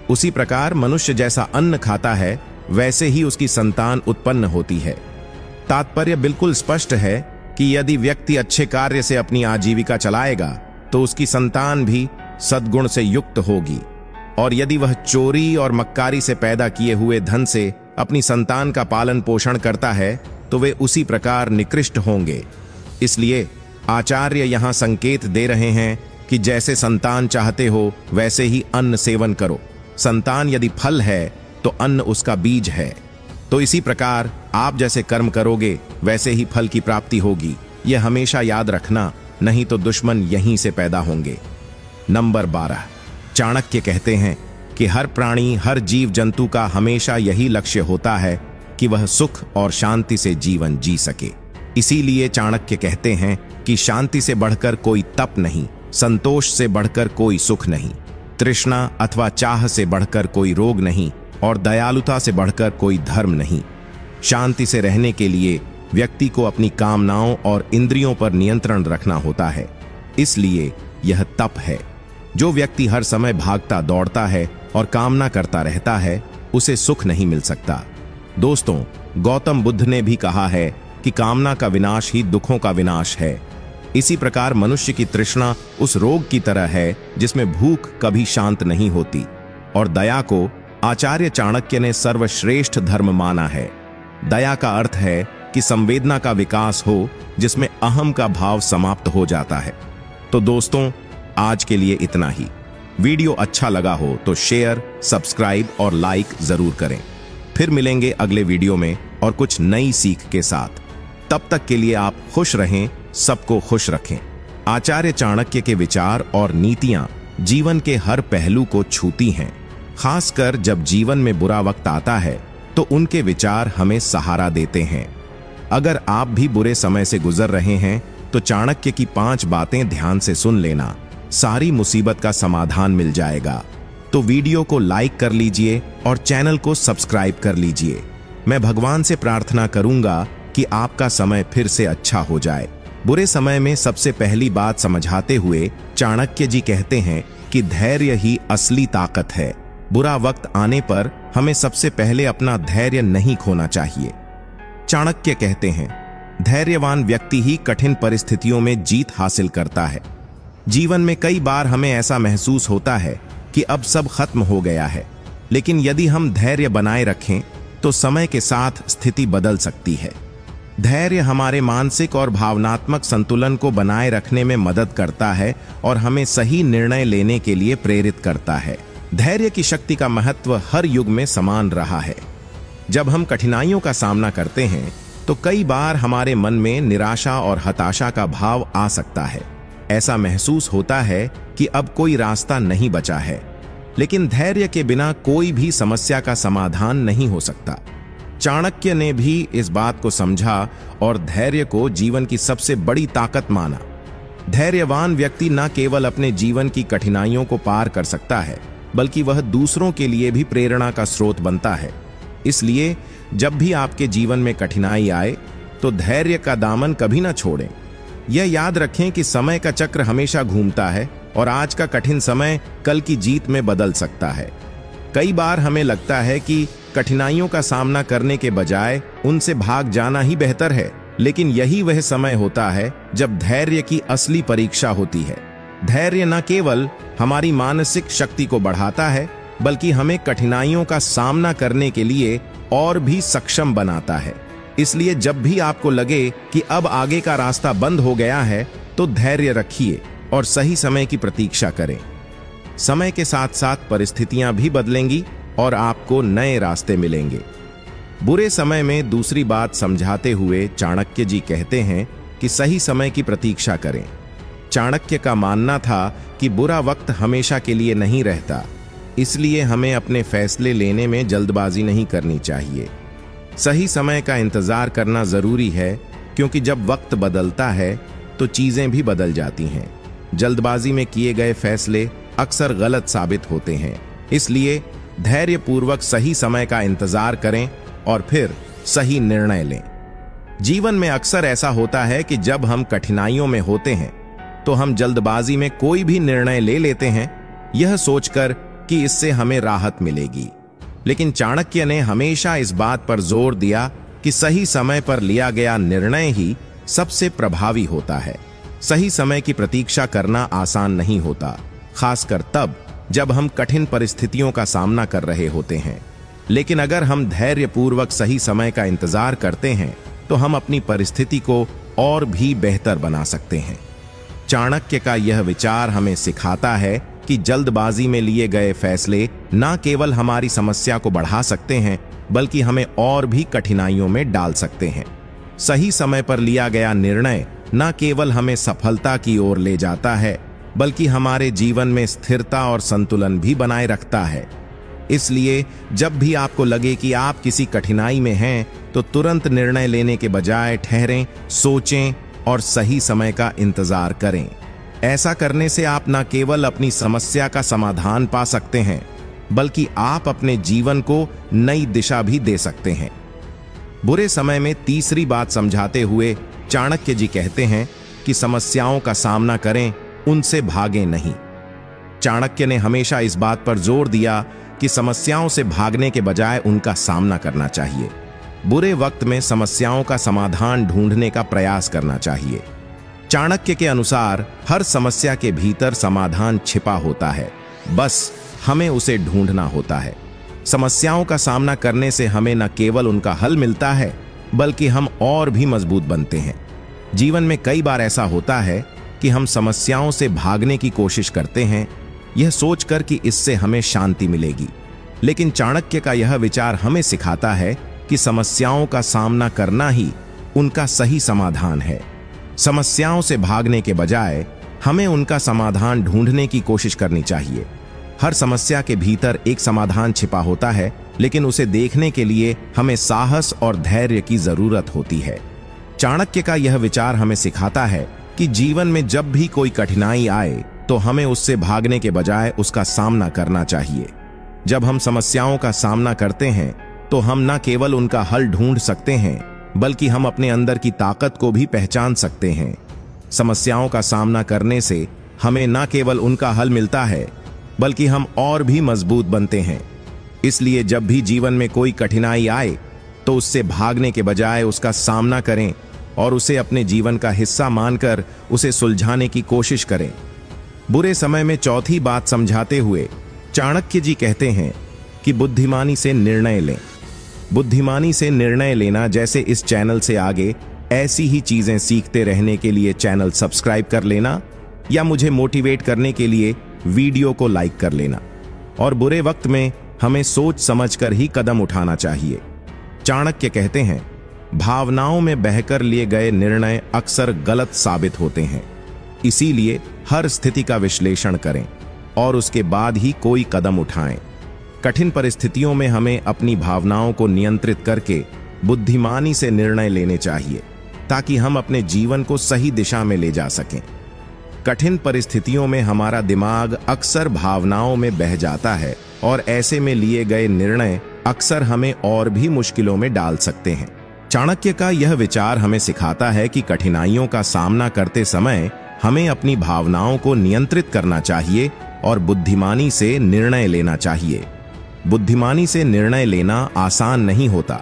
Speaker 1: उसी प्रकार मनुष्य जैसा अन्न खाता है वैसे ही उसकी संतान उत्पन्न होती है। तात्पर्य बिल्कुल स्पष्ट है कि यदि व्यक्ति अच्छे कार्य से अपनी आजीविका चलाएगा तो उसकी संतान भी सद्गुण से युक्त होगी, और यदि वह चोरी और मक्कारी से पैदा किए हुए धन से अपनी संतान का पालन पोषण करता है तो वे उसी प्रकार निकृष्ट होंगे। इसलिए आचार्य यहां संकेत दे रहे हैं कि जैसे संतान चाहते हो वैसे ही अन्न सेवन करो। संतान यदि फल है तो अन्न उसका बीज है। तो इसी प्रकार आप जैसे कर्म करोगे वैसे ही फल की प्राप्ति होगी। यह हमेशा याद रखना, नहीं तो दुश्मन यहीं से पैदा होंगे। नंबर 12, चाणक्य कहते हैं कि हर प्राणी, हर जीव जंतु का हमेशा यही लक्ष्य होता है कि वह सुख और शांति से जीवन जी सके। इसीलिए चाणक्य कहते हैं कि शांति से बढ़कर कोई तप नहीं, संतोष से बढ़कर कोई सुख नहीं, तृष्णा अथवा चाह से बढ़कर कोई रोग नहीं, और दयालुता से बढ़कर कोई धर्म नहीं। शांति से रहने के लिए व्यक्ति को अपनी कामनाओं और इंद्रियों पर नियंत्रण रखना होता है। इसलिए यह तप है। जो व्यक्ति हर समय भागता दौड़ता है और कामना करता रहता है उसे सुख नहीं मिल सकता। दोस्तों, गौतम बुद्ध ने भी कहा है कि कामना का विनाश ही दुखों का विनाश है। इसी प्रकार मनुष्य की तृष्णा उस रोग की तरह है जिसमें भूख कभी शांत नहीं होती, और दया को आचार्य चाणक्य ने सर्वश्रेष्ठ धर्म माना है। दया का अर्थ है कि संवेदना का विकास हो जिसमें अहम का भाव समाप्त हो जाता है। तो दोस्तों, आज के लिए इतना ही। वीडियो अच्छा लगा हो तो शेयर, सब्सक्राइब और लाइक जरूर करें। फिर मिलेंगे अगले वीडियो में और कुछ नई सीख के साथ। तब तक के लिए आप खुश रहें, सबको खुश रखें। आचार्य चाणक्य के विचार और नीतियां जीवन के हर पहलू को छूती हैं। खासकर जब जीवन में बुरा वक्त आता है तो उनके विचार हमें सहारा देते हैं। अगर आप भी बुरे समय से गुजर रहे हैं तो चाणक्य की 5 बातें ध्यान से सुन लेना, सारी मुसीबत का समाधान मिल जाएगा। तो वीडियो को लाइक कर लीजिए और चैनल को सब्सक्राइब कर लीजिए। मैं भगवान से प्रार्थना करूंगा कि आपका समय फिर से अच्छा हो जाए। बुरे समय में सबसे पहली बात समझाते हुए चाणक्य जी कहते हैं कि धैर्य ही असली ताकत है। बुरा वक्त आने पर हमें सबसे पहले अपना धैर्य नहीं खोना चाहिए। चाणक्य कहते हैं, धैर्यवान व्यक्ति ही कठिन परिस्थितियों में जीत हासिल करता है। जीवन में कई बार हमें ऐसा महसूस होता है कि अब सब खत्म हो गया है, लेकिन यदि हम धैर्य बनाए रखें तो समय के साथ स्थिति बदल सकती है। धैर्य हमारे मानसिक और भावनात्मक संतुलन को बनाए रखने में मदद करता है और हमें सही निर्णय लेने के लिए प्रेरित करता है। धैर्य की शक्ति का महत्व हर युग में समान रहा है। जब हम कठिनाइयों का सामना करते हैं तो कई बार हमारे मन में निराशा और हताशा का भाव आ सकता है। ऐसा महसूस होता है कि अब कोई रास्ता नहीं बचा है, लेकिन धैर्य के बिना कोई भी समस्या का समाधान नहीं हो सकता। चाणक्य ने भी इस बात को समझा और धैर्य को जीवन की सबसे बड़ी ताकत माना। धैर्यवान व्यक्ति न केवल अपने जीवन की कठिनाइयों को पार कर सकता है, बल्कि वह दूसरों के लिए भी प्रेरणा का स्रोत बनता है। इसलिए जब भी आपके जीवन में कठिनाई आए तो धैर्य का दामन कभी न छोड़ें। यह याद रखें कि समय का चक्र हमेशा घूमता है और आज का कठिन समय कल की जीत में बदल सकता है। कई बार हमें लगता है कि कठिनाइयों का सामना करने के बजाय उनसे भाग जाना ही बेहतर है, लेकिन यही वह समय होता है जब धैर्य की असली परीक्षा होती है। धैर्य न केवल हमारी मानसिक शक्ति को बढ़ाता है, बल्कि हमें कठिनाइयों का सामना करने के लिए और भी सक्षम बनाता है। इसलिए जब भी आपको लगे कि अब आगे का रास्ता बंद हो गया है, तो धैर्य रखिए और सही समय की प्रतीक्षा करें। समय के साथ साथ परिस्थितियां भी बदलेंगी और आपको नए रास्ते मिलेंगे। बुरे समय में दूसरी बात समझाते हुए चाणक्य जी कहते हैं कि सही समय की प्रतीक्षा करें। चाणक्य का मानना था कि बुरा वक्त हमेशा के लिए नहीं रहता, इसलिए हमें अपने फैसले लेने में जल्दबाजी नहीं करनी चाहिए। सही समय का इंतजार करना जरूरी है, क्योंकि जब वक्त बदलता है तो चीजें भी बदल जाती हैं। जल्दबाजी में किए गए फैसले अक्सर गलत साबित होते हैं। इसलिए धैर्यपूर्वक सही समय का इंतजार करें और फिर सही निर्णय लें। जीवन में अक्सर ऐसा होता है कि जब हम कठिनाइयों में होते हैं तो हम जल्दबाजी में कोई भी निर्णय ले लेते हैं, यह सोचकर कि इससे हमें राहत मिलेगी। लेकिन चाणक्य ने हमेशा इस बात पर जोर दिया कि सही समय पर लिया गया निर्णय ही सबसे प्रभावी होता है। सही समय की प्रतीक्षा करना आसान नहीं होता, खासकर तब जब हम कठिन परिस्थितियों का सामना कर रहे होते हैं। लेकिन अगर हम धैर्यपूर्वक सही समय का इंतजार करते हैं तो हम अपनी परिस्थिति को और भी बेहतर बना सकते हैं। चाणक्य का यह विचार हमें सिखाता है कि जल्दबाजी में लिए गए फैसले न केवल हमारी समस्या को बढ़ा सकते हैं, बल्कि हमें और भी कठिनाइयों में डाल सकते हैं। सही समय पर लिया गया निर्णय न केवल हमें सफलता की ओर ले जाता है, बल्कि हमारे जीवन में स्थिरता और संतुलन भी बनाए रखता है। इसलिए जब भी आपको लगे कि आप किसी कठिनाई में हैं, तो तुरंत निर्णय लेने के बजाय ठहरें, सोचें और सही समय का इंतजार करें। ऐसा करने से आप न केवल अपनी समस्या का समाधान पा सकते हैं, बल्कि आप अपने जीवन को नई दिशा भी दे सकते हैं। बुरे समय में तीसरी बात समझाते हुए चाणक्य जी कहते हैं कि समस्याओं का सामना करें, उनसे भागें नहीं। चाणक्य ने हमेशा इस बात पर जोर दिया कि समस्याओं से भागने के बजाय उनका सामना करना चाहिए। बुरे वक्त में समस्याओं का समाधान ढूंढने का प्रयास करना चाहिए। चाणक्य के अनुसार हर समस्या के भीतर समाधान छिपा होता है, बस हमें उसे ढूंढना होता है। समस्याओं का सामना करने से हमें न केवल उनका हल मिलता है, बल्कि हम और भी मजबूत बनते हैं। जीवन में कई बार ऐसा होता है कि हम समस्याओं से भागने की कोशिश करते हैं, यह सोचकर कि इससे हमें शांति मिलेगी। लेकिन चाणक्य का यह विचार हमें सिखाता है कि समस्याओं का सामना करना ही उनका सही समाधान है। समस्याओं से भागने के बजाय हमें उनका समाधान ढूंढने की कोशिश करनी चाहिए। हर समस्या के भीतर एक समाधान छिपा होता है, लेकिन उसे देखने के लिए हमें साहस और धैर्य की जरूरत होती है। चाणक्य का यह विचार हमें सिखाता है कि जीवन में जब भी कोई कठिनाई आए तो हमें उससे भागने के बजाय उसका सामना करना चाहिए। जब हम समस्याओं का सामना करते हैं तो हम न केवल उनका हल ढूंढ सकते हैं, बल्कि हम अपने अंदर की ताकत को भी पहचान सकते हैं। समस्याओं का सामना करने से हमें न केवल उनका हल मिलता है, बल्कि हम और भी मजबूत बनते हैं। इसलिए जब भी जीवन में कोई कठिनाई आए तो उससे भागने के बजाय उसका सामना करें और उसे अपने जीवन का हिस्सा मानकर उसे सुलझाने की कोशिश करें। बुरे समय में चौथी बात समझाते हुए चाणक्य जी कहते हैं कि बुद्धिमानी से निर्णय लें। बुद्धिमानी से निर्णय लेना जैसे इस चैनल से आगे ऐसी ही चीजें सीखते रहने के लिए चैनल सब्सक्राइब कर लेना, या मुझे मोटिवेट करने के लिए वीडियो को लाइक कर लेना। और बुरे वक्त में हमें सोच समझकर ही कदम उठाना चाहिए। चाणक्य कहते हैं, भावनाओं में बहकर लिए गए निर्णय अक्सर गलत साबित होते हैं। इसीलिए हर स्थिति का विश्लेषण करें और उसके बाद ही कोई कदम उठाएं। कठिन परिस्थितियों में हमें अपनी भावनाओं को नियंत्रित करके बुद्धिमानी से निर्णय लेने चाहिए, ताकि हम अपने जीवन को सही दिशा में ले जा सकें। कठिन परिस्थितियों में हमारा दिमाग अक्सर भावनाओं में बह जाता है और ऐसे में लिए गए निर्णय अक्सर हमें और भी मुश्किलों में डाल सकते हैं। चाणक्य का यह विचार हमें सिखाता है कि कठिनाइयों का सामना करते समय हमें अपनी भावनाओं को नियंत्रित करना चाहिए और बुद्धिमानी से निर्णय लेना चाहिए। बुद्धिमानी से निर्णय लेना आसान नहीं होता,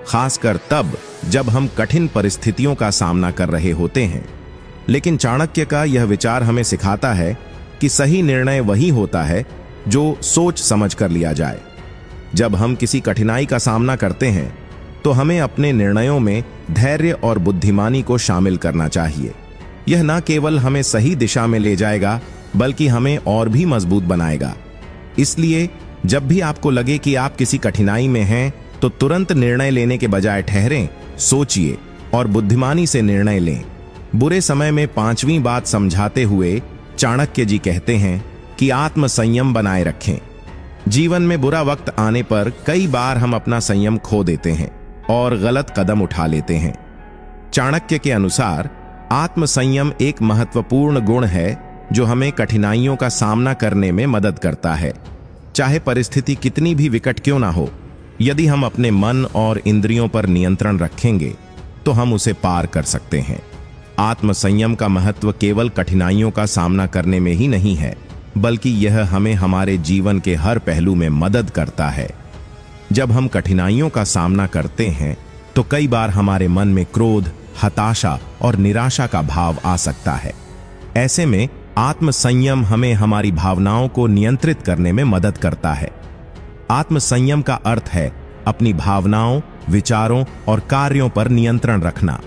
Speaker 1: खासकर तब जब हम कठिन परिस्थितियों का सामना कर रहे होते हैं। लेकिन चाणक्य का यह विचार हमें सिखाता है कि सही निर्णय वही होता है जो सोच समझ कर लिया जाए। जब हम किसी कठिनाई का सामना करते हैं तो हमें अपने निर्णयों में धैर्य और बुद्धिमानी को शामिल करना चाहिए। यह न केवल हमें सही दिशा में ले जाएगा बल्कि हमें और भी मजबूत बनाएगा। इसलिए जब भी आपको लगे कि आप किसी कठिनाई में हैं तो तुरंत निर्णय लेने के बजाय ठहरें, सोचिए और बुद्धिमानी से निर्णय लें। बुरे समय में पांचवी बात समझाते हुए चाणक्य जी कहते हैं कि आत्म संयम बनाए रखें। जीवन में बुरा वक्त आने पर कई बार हम अपना संयम खो देते हैं और गलत कदम उठा लेते हैं। चाणक्य के अनुसार आत्म संयम एक महत्वपूर्ण गुण है जो हमें कठिनाइयों का सामना करने में मदद करता है। चाहे परिस्थिति कितनी भी विकट क्यों ना हो, यदि हम अपने मन और इंद्रियों पर नियंत्रण रखेंगे तो हम उसे पार कर सकते हैं। आत्म संयम का महत्व केवल कठिनाइयों का सामना करने में ही नहीं है, बल्कि यह हमें हमारे जीवन के हर पहलू में मदद करता है। जब हम कठिनाइयों का सामना करते हैं तो कई बार हमारे मन में क्रोध, हताशा और निराशा का भाव आ सकता है। ऐसे में आत्म संयम हमें हमारी भावनाओं को नियंत्रित करने में मदद करता है। आत्म संयम का अर्थ है अपनी भावनाओं, विचारों और कार्यों पर नियंत्रण रखना।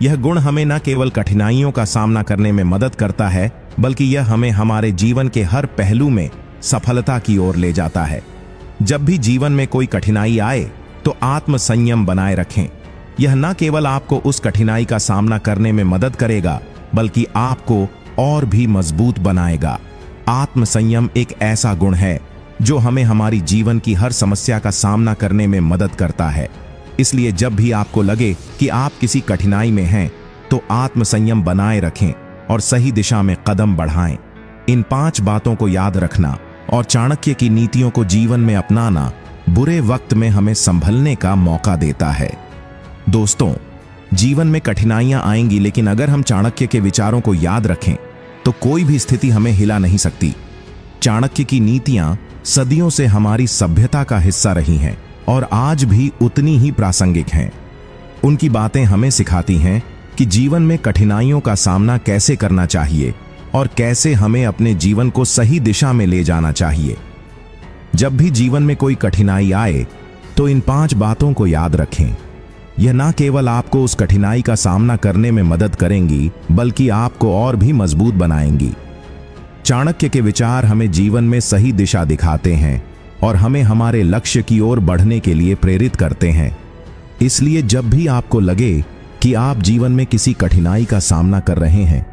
Speaker 1: यह गुण हमें न केवल कठिनाइयों का सामना करने में मदद करता है, बल्कि यह हमें हमारे जीवन के हर पहलू में सफलता की ओर ले जाता है। जब भी जीवन में कोई कठिनाई आए तो आत्म संयम बनाए रखें। यह न केवल आपको उस कठिनाई का सामना करने में मदद करेगा, बल्कि आपको और भी मजबूत बनाएगा। आत्म संयम एक ऐसा गुण है जो हमें हमारी जीवन की हर समस्या का सामना करने में मदद करता है। इसलिए जब भी आपको लगे कि आप किसी कठिनाई में हैं तो आत्म संयम बनाए रखें और सही दिशा में कदम बढ़ाएं। इन 5 बातों को याद रखना और चाणक्य की नीतियों को जीवन में अपनाना बुरे वक्त में हमें संभलने का मौका देता है। दोस्तों, जीवन में कठिनाइयां आएंगी, लेकिन अगर हम चाणक्य के विचारों को याद रखें तो कोई भी स्थिति हमें हिला नहीं सकती। चाणक्य की नीतियां सदियों से हमारी सभ्यता का हिस्सा रही हैं और आज भी उतनी ही प्रासंगिक हैं। उनकी बातें हमें सिखाती हैं कि जीवन में कठिनाइयों का सामना कैसे करना चाहिए और कैसे हमें अपने जीवन को सही दिशा में ले जाना चाहिए। जब भी जीवन में कोई कठिनाई आए तो इन 5 बातों को याद रखें। यह न केवल आपको उस कठिनाई का सामना करने में मदद करेंगी, बल्कि आपको और भी मजबूत बनाएंगी। चाणक्य के विचार हमें जीवन में सही दिशा दिखाते हैं और हमें हमारे लक्ष्य की ओर बढ़ने के लिए प्रेरित करते हैं। इसलिए जब भी आपको लगे कि आप जीवन में किसी कठिनाई का सामना कर रहे हैं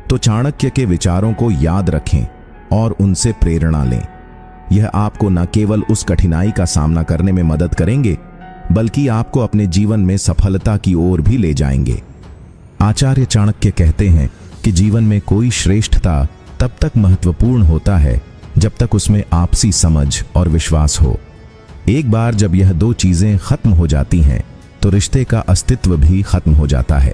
Speaker 1: तो चाणक्य के विचारों को याद रखें और उनसे प्रेरणा लें। यह आपको न केवल उस कठिनाई का सामना करने में मदद करेंगे, बल्कि आपको अपने जीवन में सफलता की ओर भी ले जाएंगे। आचार्य चाणक्य कहते हैं कि जीवन में कोई श्रेष्ठता तब तक महत्वपूर्ण होता है जब तक उसमें आपसी समझ और विश्वास हो। एक बार जब यह 2 चीजें खत्म हो जाती हैं तो रिश्ते का अस्तित्व भी खत्म हो जाता है।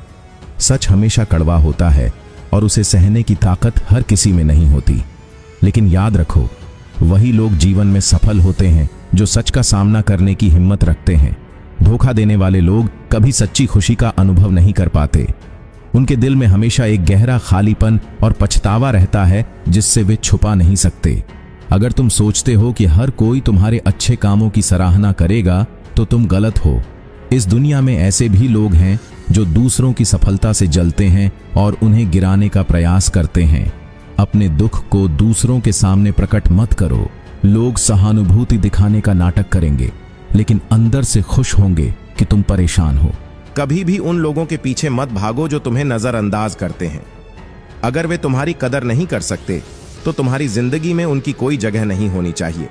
Speaker 1: सच हमेशा कड़वा होता है और उसे सहने की ताकत हर किसी में नहीं होती, लेकिन याद रखो, वही लोग जीवन में सफल होते हैं जो सच का सामना करने की हिम्मत रखते हैं। धोखा देने वाले लोग कभी सच्ची खुशी का अनुभव नहीं कर पाते। उनके दिल में हमेशा एक गहरा खालीपन और पछतावा रहता है जिससे वे छुपा नहीं सकते। अगर तुम सोचते हो कि हर कोई तुम्हारे अच्छे कामों की सराहना करेगा तो तुम गलत हो। इस दुनिया में ऐसे भी लोग हैं जो दूसरों की सफलता से जलते हैं और उन्हें गिराने का प्रयास करते हैं। अपने दुख को दूसरों के सामने प्रकट मत करो। लोग सहानुभूति दिखाने का नाटक करेंगे, लेकिन अंदर से खुश होंगे कि तुम परेशान हो। कभी भी उन लोगों के पीछे मत भागो जो तुम्हें नजरअंदाज करते हैं। अगर वे तुम्हारी कदर नहीं कर सकते तो तुम्हारी जिंदगी में उनकी कोई जगह नहीं होनी चाहिए।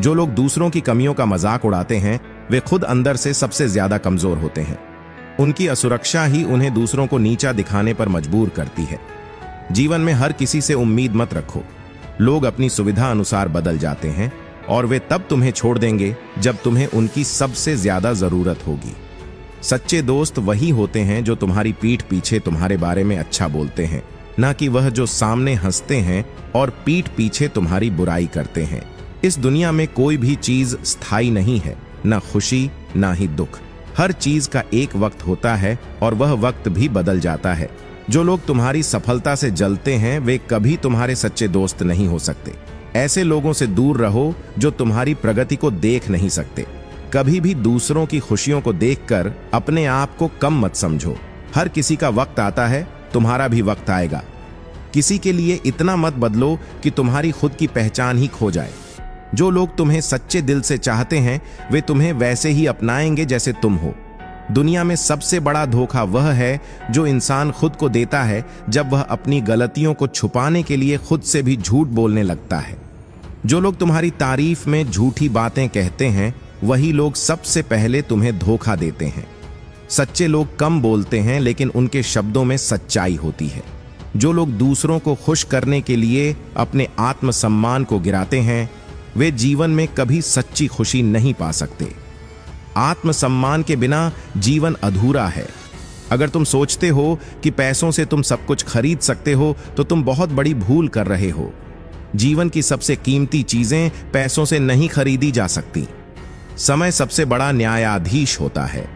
Speaker 1: जो लोग दूसरों की कमियों का मजाक उड़ाते हैं वे खुद अंदर से सबसे ज्यादा कमजोर होते हैं। उनकी असुरक्षा ही उन्हें दूसरों को नीचा दिखाने पर मजबूर करती है। जीवन में हर किसी से उम्मीद मत रखो। लोग अपनी सुविधा अनुसार बदल जाते हैं और वे तब तुम्हें छोड़ देंगे जब तुम्हें उनकी सबसे ज्यादा जरूरत होगी। सच्चे दोस्त वही होते हैं जो तुम्हारी पीठ पीछे तुम्हारे बारे में अच्छा बोलते हैं, ना कि वह जो सामने हंसते हैं और पीठ पीछे तुम्हारी बुराई करते हैं। इस दुनिया में कोई भी चीज स्थायी नहीं है, ना खुशी ना ही दुख। हर चीज का एक वक्त होता है और वह वक्त भी बदल जाता है। जो लोग तुम्हारी सफलता से जलते हैं वे कभी तुम्हारे सच्चे दोस्त नहीं हो सकते। ऐसे लोगों से दूर रहो जो तुम्हारी प्रगति को देख नहीं सकते। कभी भी दूसरों की खुशियों को देखकर अपने आप को कम मत समझो। हर किसी का वक्त आता है, तुम्हारा भी वक्त आएगा। किसी के लिए इतना मत बदलो कि तुम्हारी खुद की पहचान ही खो जाए। जो लोग तुम्हें सच्चे दिल से चाहते हैं वे तुम्हें वैसे ही अपनाएंगे जैसे तुम हो। दुनिया में सबसे बड़ा धोखा वह है जो इंसान खुद को देता है जब वह अपनी गलतियों को छुपाने के लिए खुद से भी झूठ बोलने लगता है। जो लोग तुम्हारी तारीफ में झूठी बातें कहते हैं वही लोग सबसे पहले तुम्हें धोखा देते हैं। सच्चे लोग कम बोलते हैं लेकिन उनके शब्दों में सच्चाई होती है। जो लोग दूसरों को खुश करने के लिए अपने आत्मसम्मान को गिराते हैं वे जीवन में कभी सच्ची खुशी नहीं पा सकते। आत्मसम्मान के बिना जीवन अधूरा है। अगर तुम सोचते हो कि पैसों से तुम सब कुछ खरीद सकते हो तो तुम बहुत बड़ी भूल कर रहे हो। जीवन की सबसे कीमती चीजें पैसों से नहीं खरीदी जा सकती। समय सबसे बड़ा न्यायाधीश होता है।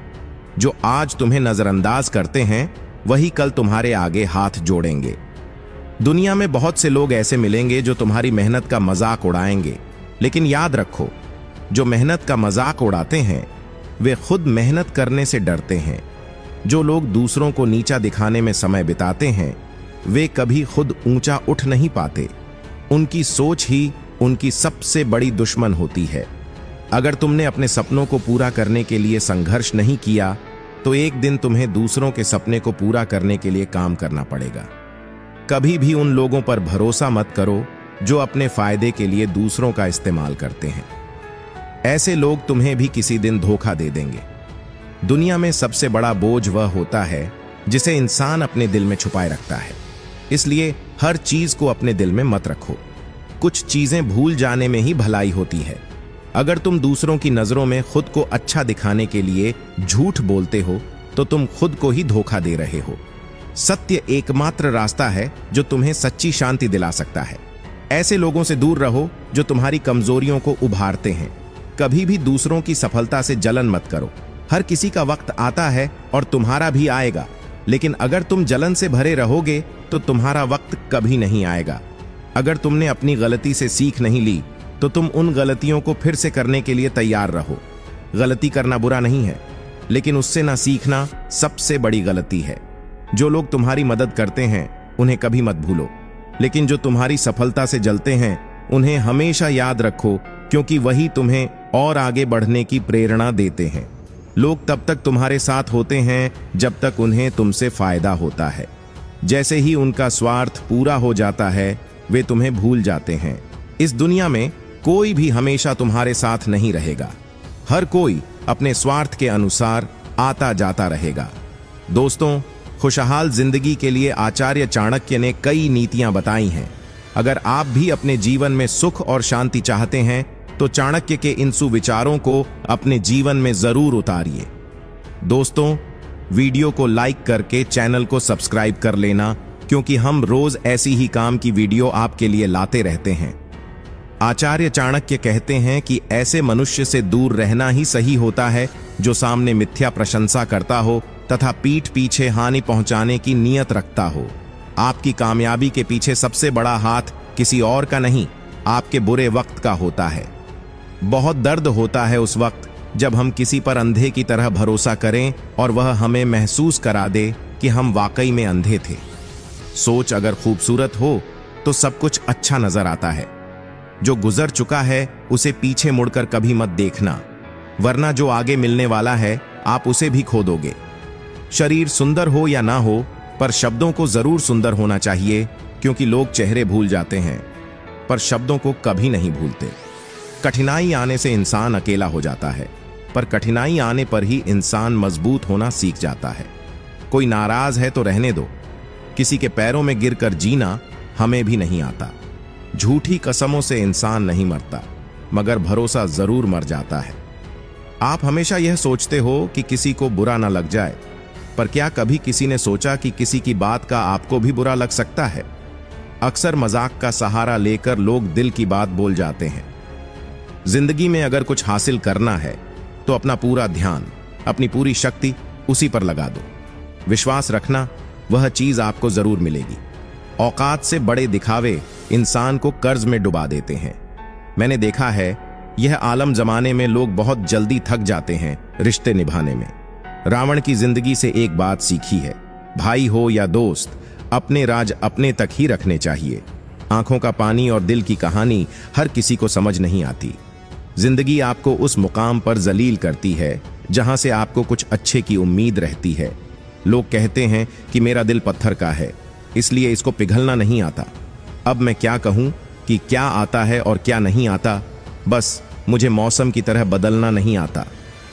Speaker 1: जो आज तुम्हें नजरअंदाज करते हैं वही कल तुम्हारे आगे हाथ जोड़ेंगे। दुनिया में बहुत से लोग ऐसे मिलेंगे जो तुम्हारी मेहनत का मजाक उड़ाएंगे, लेकिन याद रखो जो मेहनत का मजाक उड़ाते हैं वे खुद मेहनत करने से डरते हैं। जो लोग दूसरों को नीचा दिखाने में समय बिताते हैं वे कभी खुद ऊंचा उठ नहीं पाते। उनकी सोच ही उनकी सबसे बड़ी दुश्मन होती है। अगर तुमने अपने सपनों को पूरा करने के लिए संघर्ष नहीं किया तो एक दिन तुम्हें दूसरों के सपने को पूरा करने के लिए काम करना पड़ेगा। कभी भी उन लोगों पर भरोसा मत करो जो अपने फायदे के लिए दूसरों का इस्तेमाल करते हैं। ऐसे लोग तुम्हें भी किसी दिन धोखा दे देंगे। दुनिया में सबसे बड़ा बोझ वह होता है जिसे इंसान अपने दिल में छुपाए रखता है। इसलिए हर चीज को अपने दिल में मत रखो। कुछ चीजें भूल जाने में ही भलाई होती है। अगर तुम दूसरों की नजरों में खुद को अच्छा दिखाने के लिए झूठ बोलते हो तो तुम खुद को ही धोखा दे रहे हो। सत्य एकमात्र रास्ता है जो तुम्हें सच्ची शांति दिला सकता है। ऐसे लोगों से दूर रहो जो तुम्हारी कमजोरियों को उभारते हैं। कभी भी दूसरों की सफलता से जलन मत करो। हर किसी का वक्त आता है और तुम्हारा भी आएगा, लेकिन अगर तुम जलन से भरे रहोगे तो तुम्हारा वक्त कभी नहीं आएगा। अगर तुमने अपनी गलती से सीख नहीं ली तो तुम उन गलतियों को फिर से करने के लिए तैयार रहो। गलती करना बुरा नहीं है, लेकिन उससे ना सीखना सबसे बड़ी गलती है। जो लोग तुम्हारी मदद करते हैं उन्हें कभी मत भूलो, लेकिन जो तुम्हारी सफलता से जलते हैं उन्हें हमेशा याद रखो, क्योंकि वही तुम्हें और आगे बढ़ने की प्रेरणा देते हैं। लोग तब तक तुम्हारे साथ होते हैं जब तक उन्हें तुमसे फायदा होता है। जैसे ही उनका स्वार्थ पूरा हो जाता है वे तुम्हें भूल जाते हैं। इस दुनिया में कोई भी हमेशा तुम्हारे साथ नहीं रहेगा। हर कोई अपने स्वार्थ के अनुसार आता जाता रहेगा। दोस्तों, खुशहाल जिंदगी के लिए आचार्य चाणक्य ने कई नीतियां बताई हैं। अगर आप भी अपने जीवन में सुख और शांति चाहते हैं तो चाणक्य के इन सुविचारों को अपने जीवन में जरूर उतारिए। दोस्तों, वीडियो को लाइक करके चैनल को सब्सक्राइब कर लेना, क्योंकि हम रोज ऐसी ही काम की वीडियो आपके लिए लाते रहते हैं। आचार्य चाणक्य कहते हैं कि ऐसे मनुष्य से दूर रहना ही सही होता है जो सामने मिथ्या प्रशंसा करता हो तथा पीठ पीछे हानि पहुंचाने की नीयत रखता हो। आपकी कामयाबी के पीछे सबसे बड़ा हाथ किसी और का नहीं, आपके बुरे वक्त का होता है। बहुत दर्द होता है उस वक्त जब हम किसी पर अंधे की तरह भरोसा करें और वह हमें महसूस करा दे कि हम वाकई में अंधे थे। सोच अगर खूबसूरत हो तो सब कुछ अच्छा नजर आता है। जो गुजर चुका है उसे पीछे मुड़कर कभी मत देखना, वरना जो आगे मिलने वाला है आप उसे भी खो दोगे। शरीर सुंदर हो या ना हो, पर शब्दों को जरूर सुंदर होना चाहिए, क्योंकि लोग चेहरे भूल जाते हैं पर शब्दों को कभी नहीं भूलते। कठिनाई आने से इंसान अकेला हो जाता है, पर कठिनाई आने पर ही इंसान मजबूत होना सीख जाता है। कोई नाराज है तो रहने दो। किसी के पैरों में गिरकर जीना हमें भी नहीं आता। झूठी कसमों से इंसान नहीं मरता, मगर भरोसा जरूर मर जाता है। आप हमेशा यह सोचते हो कि किसी को बुरा ना लग जाए, पर क्या कभी किसी ने सोचा कि किसी की बात का आपको भी बुरा लग सकता है? अक्सर मजाक का सहारा लेकर लोग दिल की बात बोल जाते हैं। जिंदगी में अगर कुछ हासिल करना है तो अपना पूरा ध्यान, अपनी पूरी शक्ति उसी पर लगा दो। विश्वास रखना, वह चीज आपको जरूर मिलेगी। औकात से बड़े दिखावे इंसान को कर्ज में डुबा देते हैं। मैंने देखा है यह आलम जमाने में लोग बहुत जल्दी थक जाते हैं रिश्ते निभाने में। रावण की जिंदगी से एक बात सीखी है, भाई हो या दोस्त, अपने राज अपने तक ही रखने चाहिए। आंखों का पानी और दिल की कहानी हर किसी को समझ नहीं आती। जिंदगी आपको उस मुकाम पर जलील करती है जहां से आपको कुछ अच्छे की उम्मीद रहती है। लोग कहते हैं कि मेरा दिल पत्थर का है, इसलिए इसको पिघलना नहीं आता। अब मैं क्या कहूं कि क्या आता है और क्या नहीं आता। बस मुझे मौसम की तरह बदलना नहीं आता।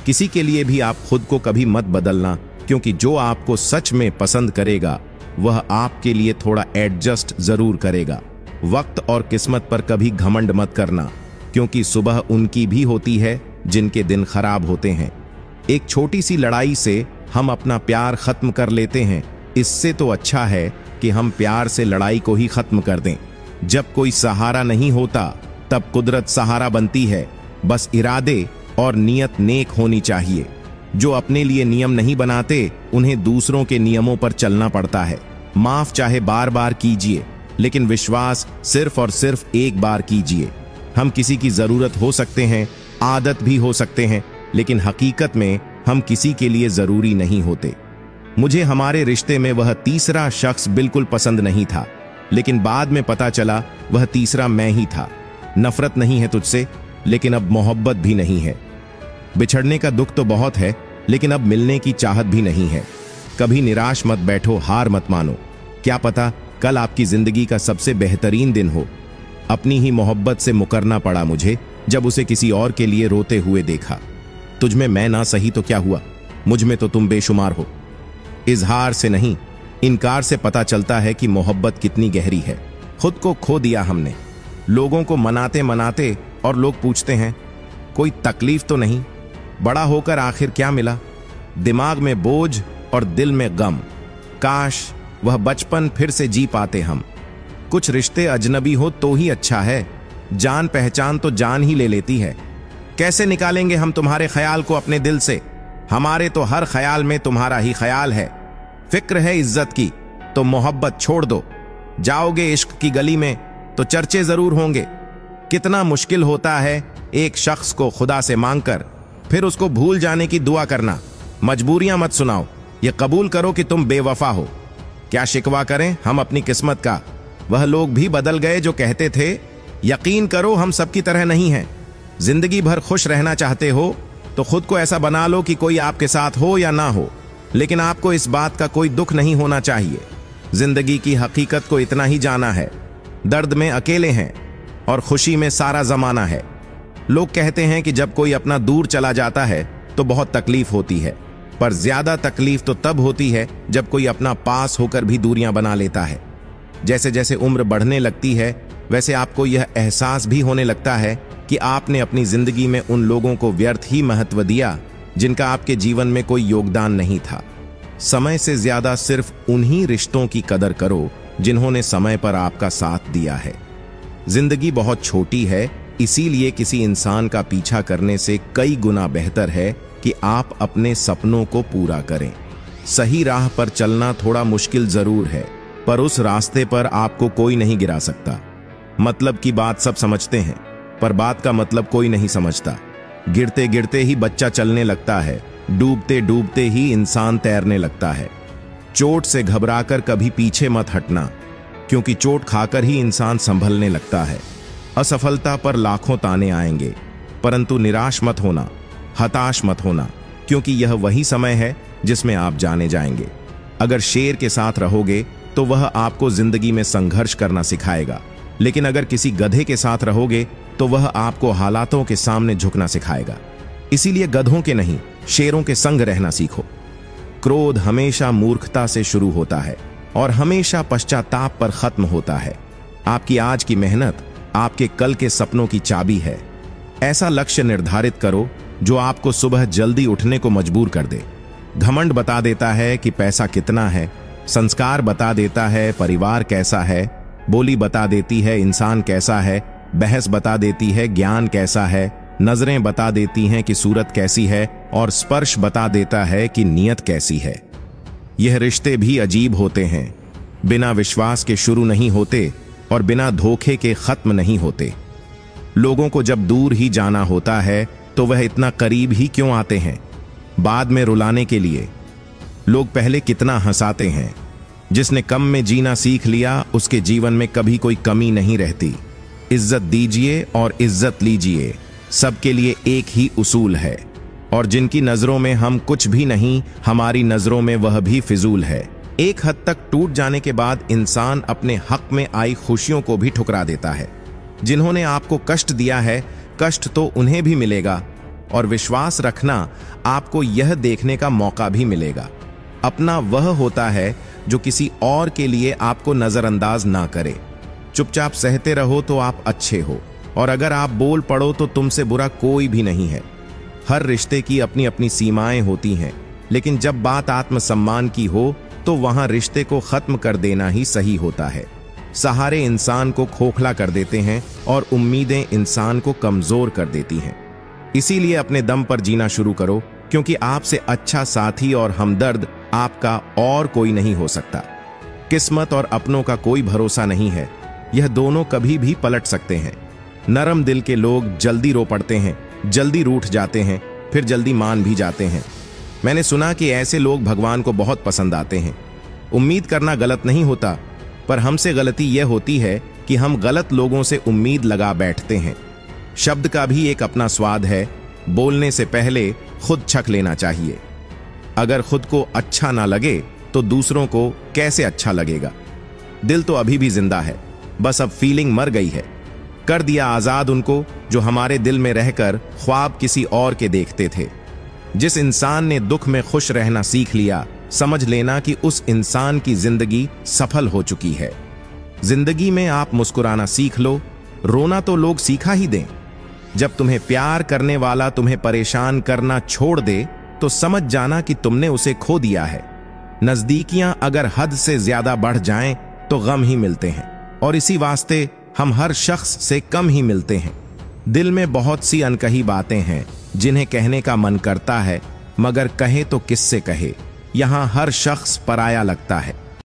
Speaker 1: किसी के लिए भी आप खुद को कभी मत बदलना, क्योंकि जो आपको सच में पसंद करेगा वह आपके लिए थोड़ा एडजस्ट जरूर करेगा। वक्त और किस्मत पर कभी घमंड मत करना, क्योंकि सुबह उनकी भी होती है जिनके दिन खराब होते हैं। एक छोटी सी लड़ाई से हम अपना प्यार खत्म कर लेते हैं, इससे तो अच्छा है कि हम प्यार से लड़ाई को ही खत्म कर दें। जब कोई सहारा नहीं होता तब कुदरत सहारा बनती है। बस इरादे और नियत नेक होनी चाहिए। जो अपने लिए नियम नहीं बनाते उन्हें दूसरों के नियमों पर चलना पड़ता है। माफ चाहे बार बार कीजिए, लेकिन विश्वास सिर्फ और सिर्फ एक बार कीजिए। हम किसी की जरूरत हो सकते हैं, आदत भी हो सकते हैं, लेकिन हकीकत में हम किसी के लिए जरूरी नहीं होते। मुझे हमारे रिश्ते में वह तीसरा शख्स बिल्कुल पसंद नहीं था, लेकिन बाद में पता चला वह तीसरा मैं ही था। नफरत नहीं है तुझसे, लेकिन अब मोहब्बत भी नहीं है। बिछड़ने का दुख तो बहुत है, लेकिन अब मिलने की चाहत भी नहीं है। कभी निराश मत बैठो, हार मत मानो। क्या पता कल आपकी जिंदगी का सबसे बेहतरीन दिन हो। अपनी ही मोहब्बत से मुकरना पड़ा मुझे जब उसे किसी और के लिए रोते हुए देखा। तुझ में मैं ना सही तो क्या हुआ, मुझ में तो तुम बेशुमार हो। इजहार से नहीं, इनकार से पता चलता है कि मोहब्बत कितनी गहरी है। खुद को खो दिया हमने, लोगों को मनाते मनाते, और लोग पूछते हैं कोई तकलीफ तो नहीं। बड़ा होकर आखिर क्या मिला? दिमाग में बोझ और दिल में गम। काश वह बचपन फिर से जी पाते हम। कुछ रिश्ते अजनबी हो तो ही अच्छा है, जान पहचान तो जान ही ले लेती है। कैसे निकालेंगे हम तुम्हारे ख्याल को अपने दिल से? हमारे तो हर ख्याल में तुम्हारा ही ख्याल है। फिक्र है इज्जत की तो मोहब्बत छोड़ दो। जाओगे इश्क की गली में तो चर्चे जरूर होंगे। कितना मुश्किल होता है एक शख्स को खुदा से मांगकर फिर उसको भूल जाने की दुआ करना। मजबूरियां मत सुनाओ, ये कबूल करो कि तुम बेवफा हो। क्या शिकवा करें हम अपनी किस्मत का? वह लोग भी बदल गए जो कहते थे यकीन करो हम सबकी तरह नहीं हैं। जिंदगी भर खुश रहना चाहते हो तो खुद को ऐसा बना लो कि कोई आपके साथ हो या ना हो, लेकिन आपको इस बात का कोई दुख नहीं होना चाहिए। जिंदगी की हकीकत को इतना ही जाना है, दर्द में अकेले हैं और खुशी में सारा जमाना है। लोग कहते हैं कि जब कोई अपना दूर चला जाता है तो बहुत तकलीफ होती है, पर ज्यादा तकलीफ तो तब होती है जब कोई अपना पास होकर भी दूरियां बना लेता है। जैसे जैसे उम्र बढ़ने लगती है वैसे आपको यह एहसास भी होने लगता है कि आपने अपनी जिंदगी में उन लोगों को व्यर्थ ही महत्व दिया जिनका आपके जीवन में कोई योगदान नहीं था। समय से ज्यादा सिर्फ उन्हीं रिश्तों की कदर करो जिन्होंने समय पर आपका साथ दिया है। जिंदगी बहुत छोटी है, इसीलिए किसी इंसान का पीछा करने से कई गुना बेहतर है कि आप अपने सपनों को पूरा करें। सही राह पर चलना थोड़ा मुश्किल जरूर है, पर उस रास्ते पर आपको कोई नहीं गिरा सकता। मतलब की बात सब समझते हैं, पर बात का मतलब कोई नहीं समझता। गिरते गिरते ही बच्चा चलने लगता है, डूबते डूबते ही इंसान तैरने लगता है। चोट से घबराकर कभी पीछे मत हटना, क्योंकि चोट खाकर ही इंसान संभलने लगता है। असफलता पर लाखों ताने आएंगे, परंतु निराश मत होना, हताश मत होना, क्योंकि यह वही समय है जिसमें आप जाने जाएंगे। अगर शेर के साथ रहोगे तो वह आपको जिंदगी में संघर्ष करना सिखाएगा, लेकिन अगर किसी गधे के साथ रहोगे तो वह आपको हालातों के सामने झुकना सिखाएगा। इसीलिए गधों के नहीं, शेरों के संग रहना सीखो। क्रोध हमेशा मूर्खता से शुरू होता है और हमेशा पश्चाताप पर खत्म होता है। आपकी आज की मेहनत आपके कल के सपनों की चाबी है। ऐसा लक्ष्य निर्धारित करो जो आपको सुबह जल्दी उठने को मजबूर कर दे। घमंड बता देता है कि पैसा कितना है, संस्कार बता देता है परिवार कैसा है, बोली बता देती है इंसान कैसा है, बहस बता देती है ज्ञान कैसा है, नजरें बता देती हैं कि सूरत कैसी है, और स्पर्श बता देता है कि नीयत कैसी है। यह रिश्ते भी अजीब होते हैं, बिना विश्वास के शुरू नहीं होते, और बिना धोखे के खत्म नहीं होते। लोगों को जब दूर ही जाना होता है तो वह इतना करीब ही क्यों आते हैं, बाद में रुलाने के लिए। लोग पहले कितना हंसाते हैं। जिसने कम में जीना सीख लिया उसके जीवन में कभी कोई कमी नहीं रहती। इज्जत दीजिए और इज्जत लीजिए, सबके लिए एक ही उसूल है। और जिनकी नजरों में हम कुछ भी नहीं, हमारी नजरों में वह भी फिजूल है। एक हद तक टूट जाने के बाद इंसान अपने हक में आई खुशियों को भी ठुकरा देता है। जिन्होंने आपको कष्ट दिया है, कष्ट तो उन्हें भी मिलेगा, और विश्वास रखना आपको यह देखने का मौका भी मिलेगा। अपना वह होता है जो किसी और के लिए आपको नजरअंदाज ना करे। चुपचाप सहते रहो तो आप अच्छे हो, और अगर आप बोल पड़ो तो तुमसे बुरा कोई भी नहीं है। हर रिश्ते की अपनी अपनी सीमाएं होती हैं, लेकिन जब बात आत्मसम्मान की हो तो वहां रिश्ते को खत्म कर देना ही सही होता है। सहारे इंसान को खोखला कर देते हैं और उम्मीदें इंसान को कमजोर कर देती हैं। इसीलिए अपने दम पर जीना शुरू करो, क्योंकि आपसे अच्छा साथी और हमदर्द आपका और कोई नहीं हो सकता। किस्मत और अपनों का कोई भरोसा नहीं है, यह दोनों कभी भी पलट सकते हैं। नरम दिल के लोग जल्दी रो पड़ते हैं, जल्दी रूठ जाते हैं, फिर जल्दी मान भी जाते हैं। मैंने सुना कि ऐसे लोग भगवान को बहुत पसंद आते हैं। उम्मीद करना गलत नहीं होता, पर हमसे गलती यह होती है कि हम गलत लोगों से उम्मीद लगा बैठते हैं। शब्द का भी एक अपना स्वाद है, बोलने से पहले खुद छक लेना चाहिए। अगर खुद को अच्छा ना लगे तो दूसरों को कैसे अच्छा लगेगा। दिल तो अभी भी जिंदा है, बस अब फीलिंग मर गई है। कर दिया आजाद उनको जो हमारे दिल में रहकर ख्वाब किसी और के देखते थे। जिस इंसान ने दुख में खुश रहना सीख लिया, समझ लेना कि उस इंसान की जिंदगी सफल हो चुकी है। जिंदगी में आप मुस्कुराना सीख लो, रोना तो लोग सीखा ही दें। जब तुम्हें प्यार करने वाला तुम्हें परेशान करना छोड़ दे तो समझ जाना कि तुमने उसे खो दिया है। नजदीकियां अगर हद से ज्यादा बढ़ जाएं तो गम ही मिलते हैं, और इसी वास्ते हम हर शख्स से कम ही मिलते हैं। दिल में बहुत सी अनकही बातें हैं जिन्हें कहने का मन करता है, मगर कहे तो किससे कहे। यहां हर शख्स पराया लगता है।